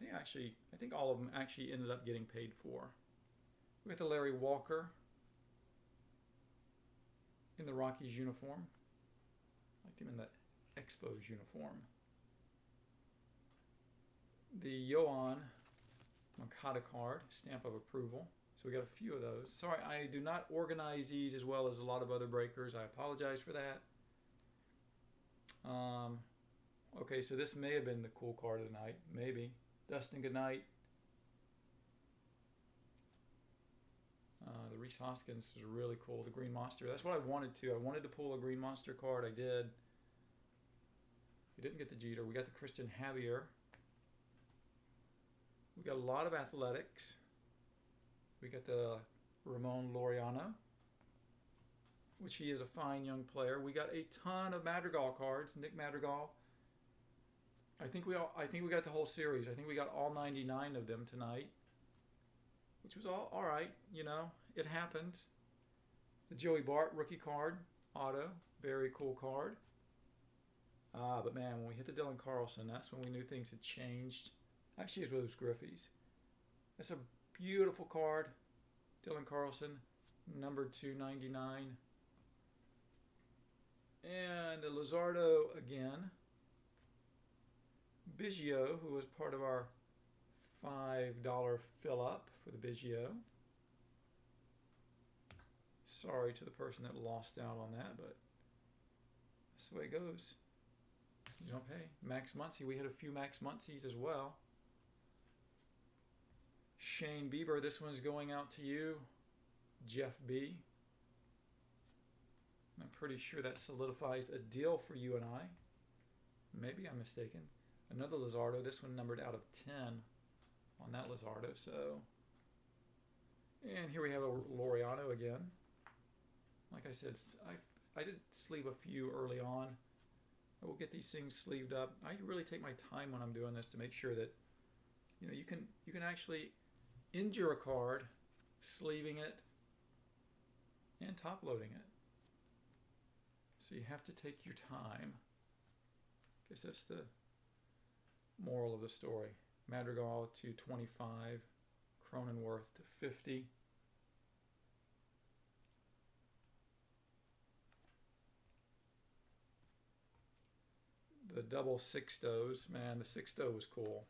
I think all of them actually ended up getting paid for. We got the Larry Walker in the Rockies uniform. Liked him in the Expos uniform. The Yoan Moncada card, stamp of approval. So we got a few of those. Sorry, I do not organize these as well as a lot of other breakers. I apologize for that. Okay, so this may have been the cool card of the night. Maybe. Dustin, good night. The Reese Hoskins is really cool. The Green Monster. That's what I wanted to. I wanted to pull a Green Monster card. I did. We didn't get the Jeter. We got the Christian Javier. We got a lot of athletics. We got the Ramon Laureano, which he is a fine young player. We got a ton of Madrigal cards. Nick Madrigal. I think we got the whole series. I think we got all 99 of them tonight, which was all right. You know, it happens. The Joey Bart rookie card, auto, very cool card. But man, when we hit the Dylan Carlson, that's when we knew things had changed. Actually, it was those Griffies. That's a beautiful card. Dylan Carlson, number 299. And a Luzardo again. Biggio, who was part of our $5 fill-up for the Biggio. Sorry to the person that lost out on that, but that's the way it goes. You don't pay. Max Muncie, we had a few Max Muncies as well. Shane Bieber, this one's going out to you. Jeff B. I'm pretty sure that solidifies a deal for you and I. Maybe I'm mistaken. Another Luzardo, this one numbered out of 10 on that Luzardo. So, and here we have a Laureano again. Like I said, I did sleeve a few early on. I will get these things sleeved up. I really take my time when I'm doing this to make sure that, you know, you can actually injure a card, sleeving it and top loading it. So you have to take your time. I guess that's the moral of the story. Madrigal to 25, Cronenworth to 50. The double Sixtos, man, the Sixto was cool.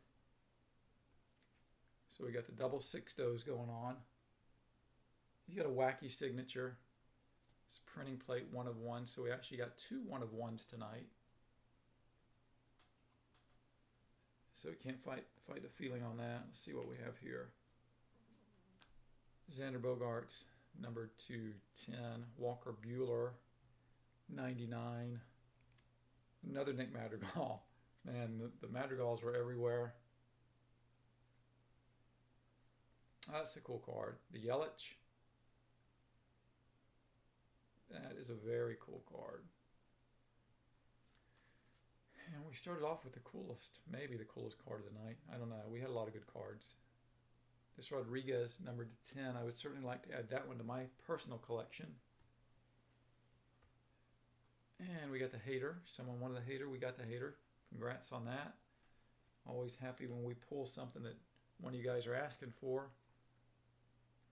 So we got the double Sixtos going on. He's got a wacky signature. It's printing plate 1 of 1, so we actually got 2 1 of 1s tonight. So we can't fight the feeling on that. Let's see what we have here. Xander Bogaerts, number 210. Walker Buehler, 99. Another Nick Madrigal. Man, the Madrigals were everywhere. That's a cool card. The Yelich. That is a very cool card. And we started off with the coolest, maybe the coolest card of the night. I don't know. We had a lot of good cards. This Rodriguez, numbered to 10. I would certainly like to add that one to my personal collection. And we got the Hater. Someone wanted the Hater. We got the Hater. Congrats on that. Always happy when we pull something that one of you guys are asking for.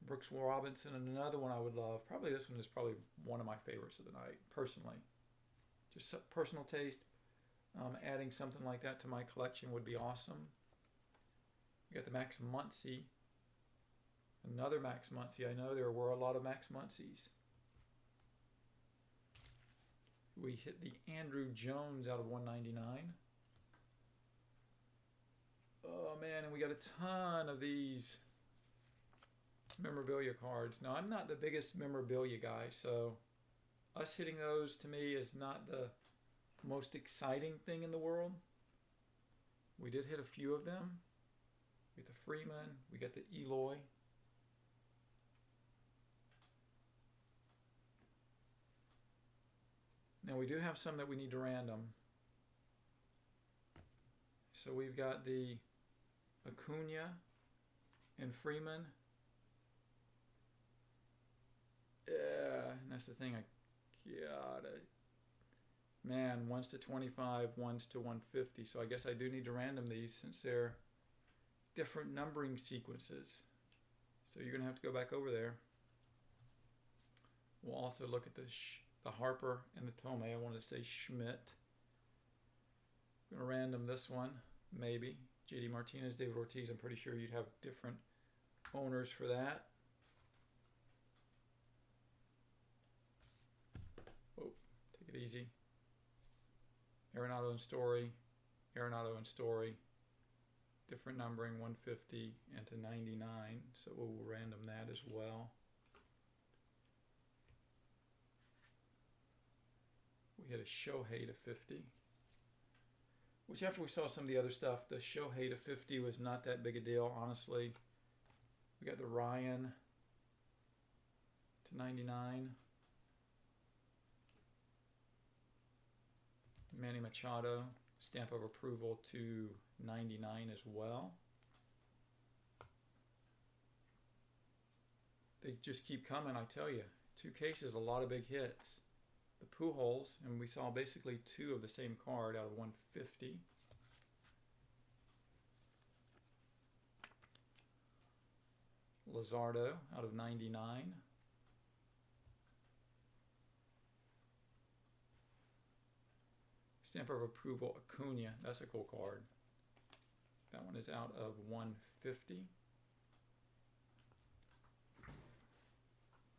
Brooks Robinson, and another one I would love. Probably this one is probably one of my favorites of the night, personally. Just personal taste. Adding something like that to my collection would be awesome. We got the Max Muncie. Another Max Muncie. I know there were a lot of Max Muncies. We hit the Andrew Jones out of 199. Oh man, and we got a ton of these memorabilia cards. Now, I'm not the biggest memorabilia guy, so us hitting those to me is not the most exciting thing in the world. We did hit a few of them. We got the Freeman, we got the Eloy. Now we do have some that we need to random. So we've got the Acuna and Freeman. Yeah, and that's the thing. Man, 1s to 25, 1s to 150. So I guess I do need to random these since they're different numbering sequences. So you're going to have to go back over there. We'll also look at the Harper and the Tomei. I wanted to say Schmidt. I'm going to random this one, maybe. JD Martinez, David Ortiz. I'm pretty sure you'd have different owners for that. Oh, take it easy. Arenado and Story. Arenado and Story. Different numbering, 150 and to 99. So we'll random that as well. We had a Shohei to 50. Which after we saw some of the other stuff, the Shohei to 50 was not that big a deal, honestly. We got the Ryan to 99. Manny Machado, stamp of approval to 99 as well. They just keep coming, I tell you. 2 cases, a lot of big hits. The Pujols, and we saw basically 2 of the same card out of 150. Luzardo out of 99. Stamp of approval, Acuna. That's a cool card. That one is out of 150.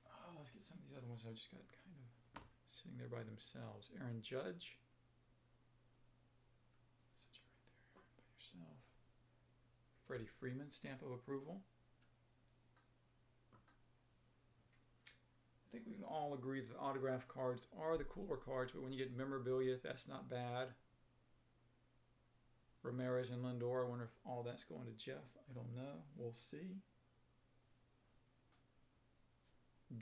Oh, let's get some of these other ones I just got kind of sitting there by themselves. Aaron Judge. Sit you right there by yourself. Freddy Freeman, stamp of approval. I think we can all agree that the autograph cards are the cooler cards, but when you get memorabilia, that's not bad. Ramirez and Lendore, I wonder if all that's going to Jeff. I don't know. We'll see.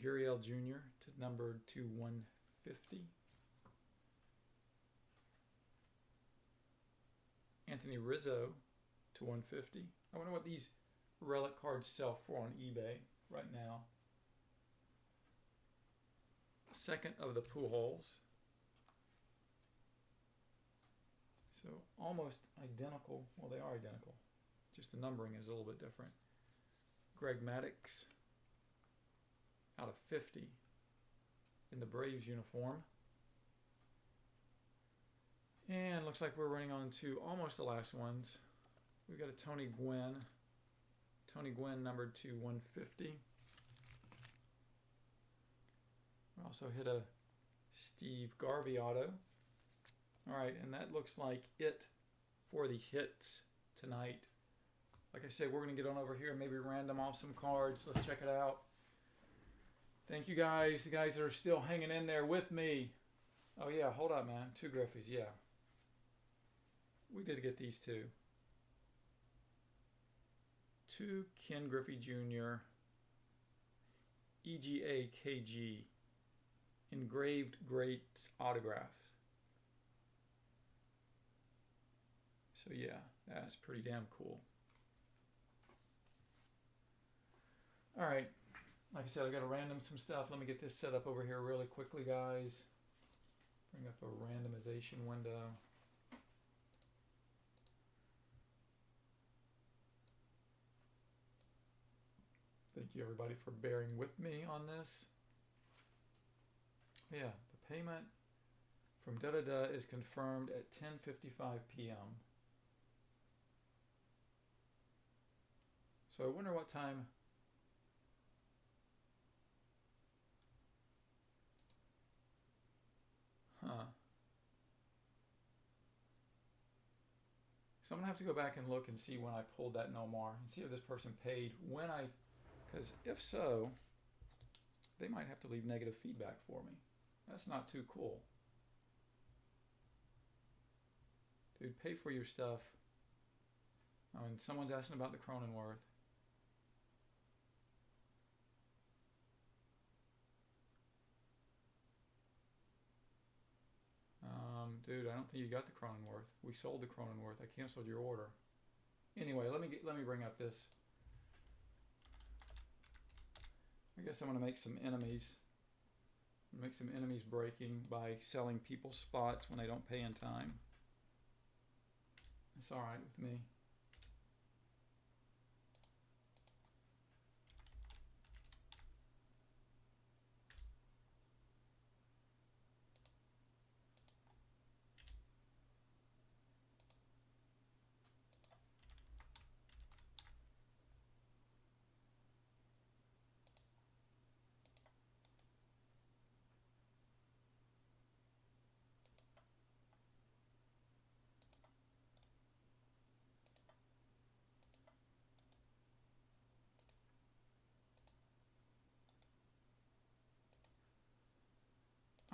Guerrero Jr. to numbered to 150. Anthony Rizzo to 150. I wonder what these relic cards sell for on eBay right now. Second of the Pujols. So almost identical. Well, they are identical. Just the numbering is a little bit different. Greg Maddux out of 50 in the Braves uniform. And looks like we're running on to almost the last ones. We've got a Tony Gwynn. Tony Gwynn numbered to 150. We also hit a Steve Garvey auto. All right, and that looks like it for the hits tonight. Like I said, we're going to get on over here and maybe random off some cards. Let's check it out. Thank you guys, the guys that are still hanging in there with me. Oh yeah, hold up, man. 2 Griffeys, yeah. We did get these 2. 2 Ken Griffey Jr. EGA KG. Engraved Greats autograph. So yeah, that's pretty damn cool. All right, like I said, I got to random some stuff. Let me get this set up over here really quickly, guys. Bring up a randomization window. Thank you everybody for bearing with me on this. Yeah, the payment from da-da-da is confirmed at 10:55 p.m. So I wonder what time. Huh. So I'm going to have to go back and look and see when I pulled that Nomar and see if this person paid when I, because if so, they might have to leave negative feedback for me. That's not too cool. Dude, pay for your stuff. I mean, someone's asking about the Cronenworth. Dude, I don't think you got the Cronenworth. We sold the Cronenworth. I canceled your order. Anyway, let me bring up this. I guess I'm going to make some enemies. Make some enemies breaking by selling people spots when they don't pay in time. That's all right with me.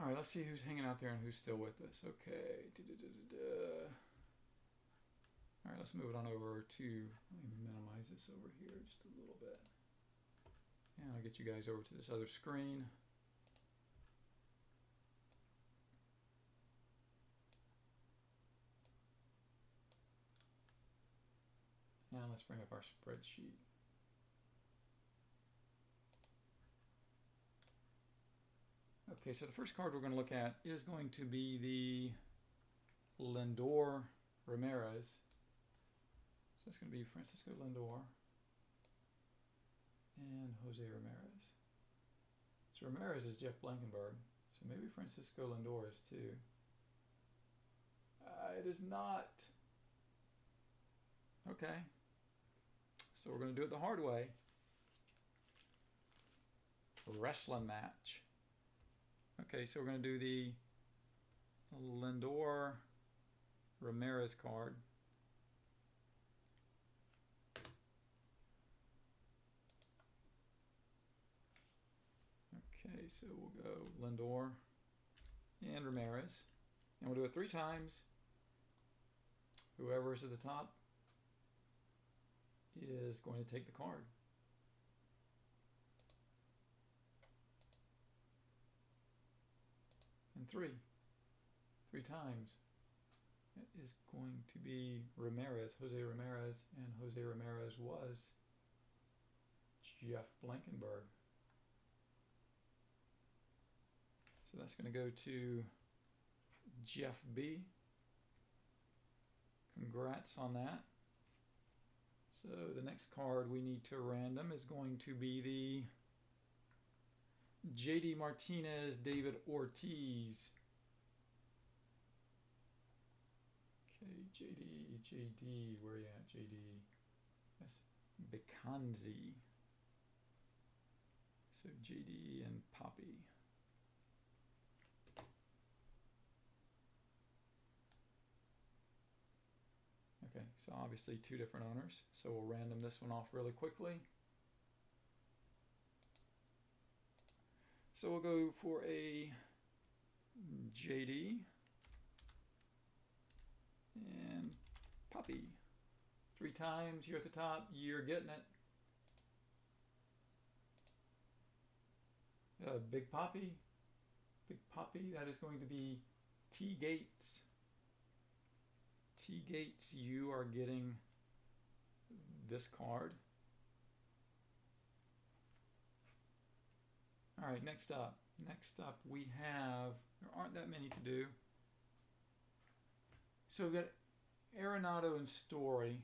All right, let's see who's hanging out there and who's still with us. Okay. let's move it on over to, let me minimize this over here just a little bit. And I'll get you guys over to this other screen. And let's bring up our spreadsheet. Okay, so the first card we're going to look at is going to be the Lendore Ramirez. So that's going to be Francisco Lindor and Jose Ramirez. So Ramirez is Jeff Blankenberg, so maybe Francisco Lindor is too. It is not. Okay, so we're going to do it the hard way. Wrestling match. Okay, so we're going to do the Lendore Ramirez card. Okay, so we'll go Lendore and Ramirez. And we'll do it 3 times. Whoever is at the top is going to take the card. And 3 times. It is going to be Ramirez, Jose Ramirez, and Jose Ramirez was Jeff Blankenberg. So that's going to go to Jeff B. Congrats on that. So the next card we need to random is going to be the JD Martinez, David Ortiz. Okay, JD, where are you at, JD? That's Bekanzi. So JD and Poppy. Okay, so obviously 2 different owners. So we'll random this one off really quickly. So we'll go for a JD and Poppy. 3 times, you're at the top, you're getting it. Big Poppy, that is going to be T Gates. T Gates, you are getting this card. All right, next up we have, there aren't that many to do. So we've got Arenado and Story.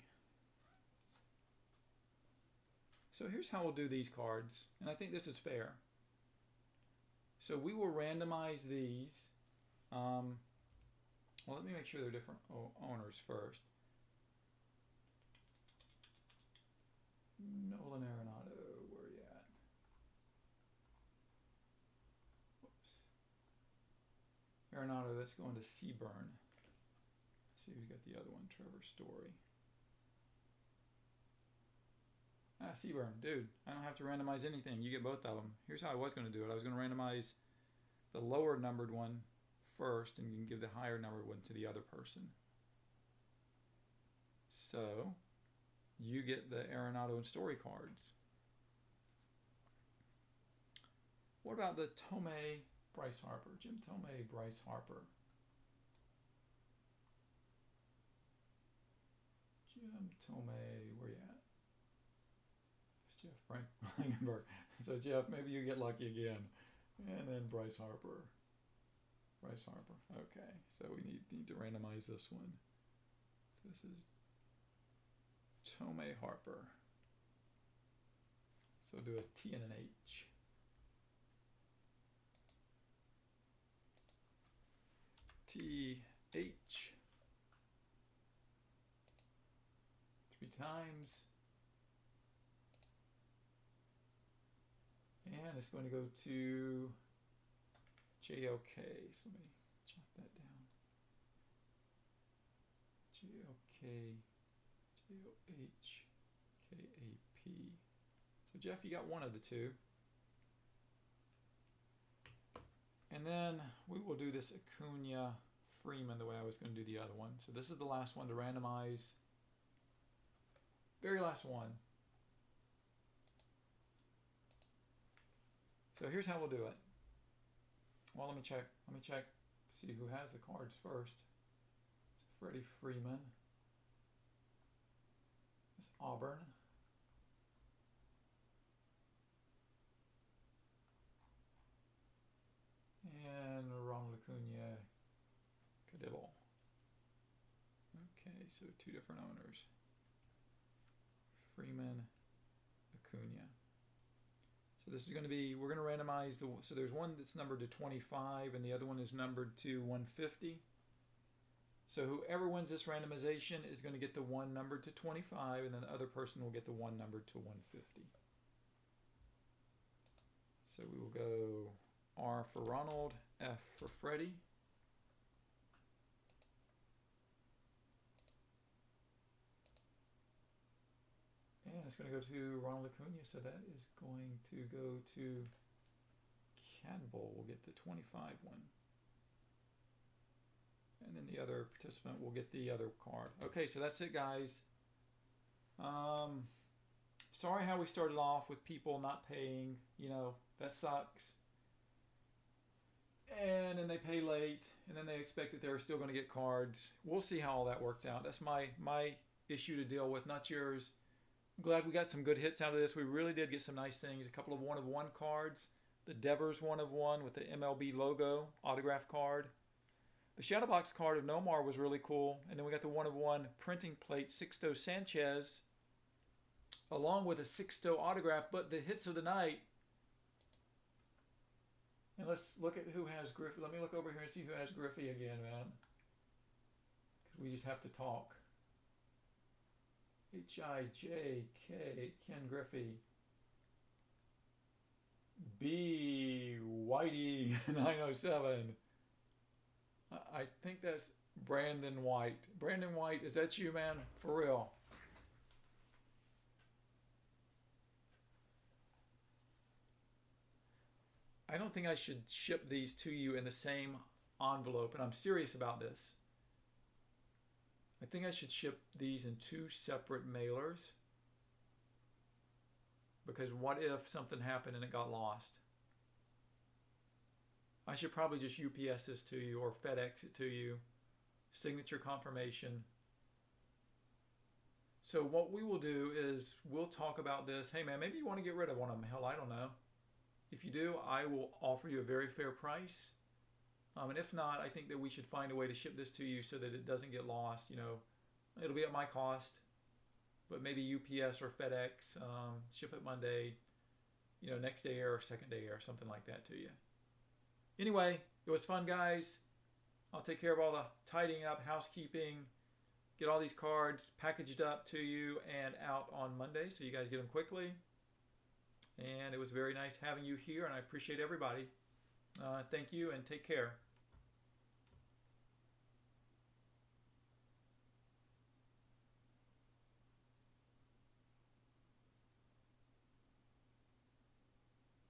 So here's how we'll do these cards, and I think this is fair. So we will randomize these. Well, let me make sure they're different owners first. Nolan Arenado, where are you at? Whoops. Arenado, that's going to Seaburn. Let's see who's got the other one, Trevor Story. Seaburn, dude, I don't have to randomize anything. You get both of them. Here's how I was going to do it. I was going to randomize the lower numbered one first, and you can give the higher numbered one to the other person. So you get the Arenado and Story cards. What about the Tomei Bryce Harper? Jim Tomei, Bryce Harper. Jim Tomei, where you at? It's Jeff Blankenberg. So Jeff, maybe you get lucky again. And then Bryce Harper. Bryce Harper. Okay, so we need to randomize this one. So this is Tomei Harper. So do a T and an H. T H. 3 times. And it's going to go to JLK. So let me jot that down. JLK, JOHKAP. So Jeff, you got one of the 2. And then we will do this Acuna Freeman the way I was going to do the other one. So this is the last one to randomize Very last one. So here's how we'll do it. Well, let me check. Let me check. See who has the cards first. It's Freddy Freeman. It's Auburn. And Ronald Acuna. Cadibble. Okay, so two different owners. Freeman, Acuna. So this is going to be, we're going to randomize the, so there's one that's numbered to 25 and the other one is numbered to 150. So whoever wins this randomization is going to get the one numbered to 25 and then the other person will get the one numbered to 150. So we will go R for Ronald, F for Freddie. And it's going to go to Ronald Acuna, so that is going to go to Cadbull. We'll get the 25 one. And then the other participant will get the other card. Okay, so that's it, guys. Sorry how we started off with people not paying. You know, that sucks. And then they pay late, and then they expect that they're still going to get cards. We'll see how all that works out. That's my issue to deal with, not yours. I'm glad we got some good hits out of this. We really did get some nice things. A couple of 1-of-1 cards. The Devers 1-of-1 with the MLB logo, autograph card. The Shadow Box card of Nomar was really cool. And then we got the 1-of-1 printing plate Sixto Sanchez, along with a Sixto autograph. But the hits of the night, and let's look at who has Griffey. Let me look over here and see who has Griffey again, man. Because we just have to talk. H-I-J-K, Ken Griffey. B. Whitey 907. I think that's Brandon White. Brandon White, is that you, man? For real. I don't think I should ship these to you in the same envelope, and I'm serious about this. I think I should ship these in 2 separate mailers. Because what if something happened and it got lost? I should probably just UPS this to you or FedEx it to you. Signature confirmation. So what we will do is we'll talk about this. Hey man, maybe you want to get rid of one of them. Hell, I don't know. If you do, I will offer you a very fair price. And if not, I think that we should find a way to ship this to you so that it doesn't get lost. You know, it'll be at my cost, but maybe UPS or FedEx, ship it Monday, you know, next day or second day or something like that to you. Anyway, it was fun, guys. I'll take care of all the tidying up, housekeeping, get all these cards packaged up to you and out on Monday so you guys get them quickly. And it was very nice having you here, and I appreciate everybody. Thank you and take care.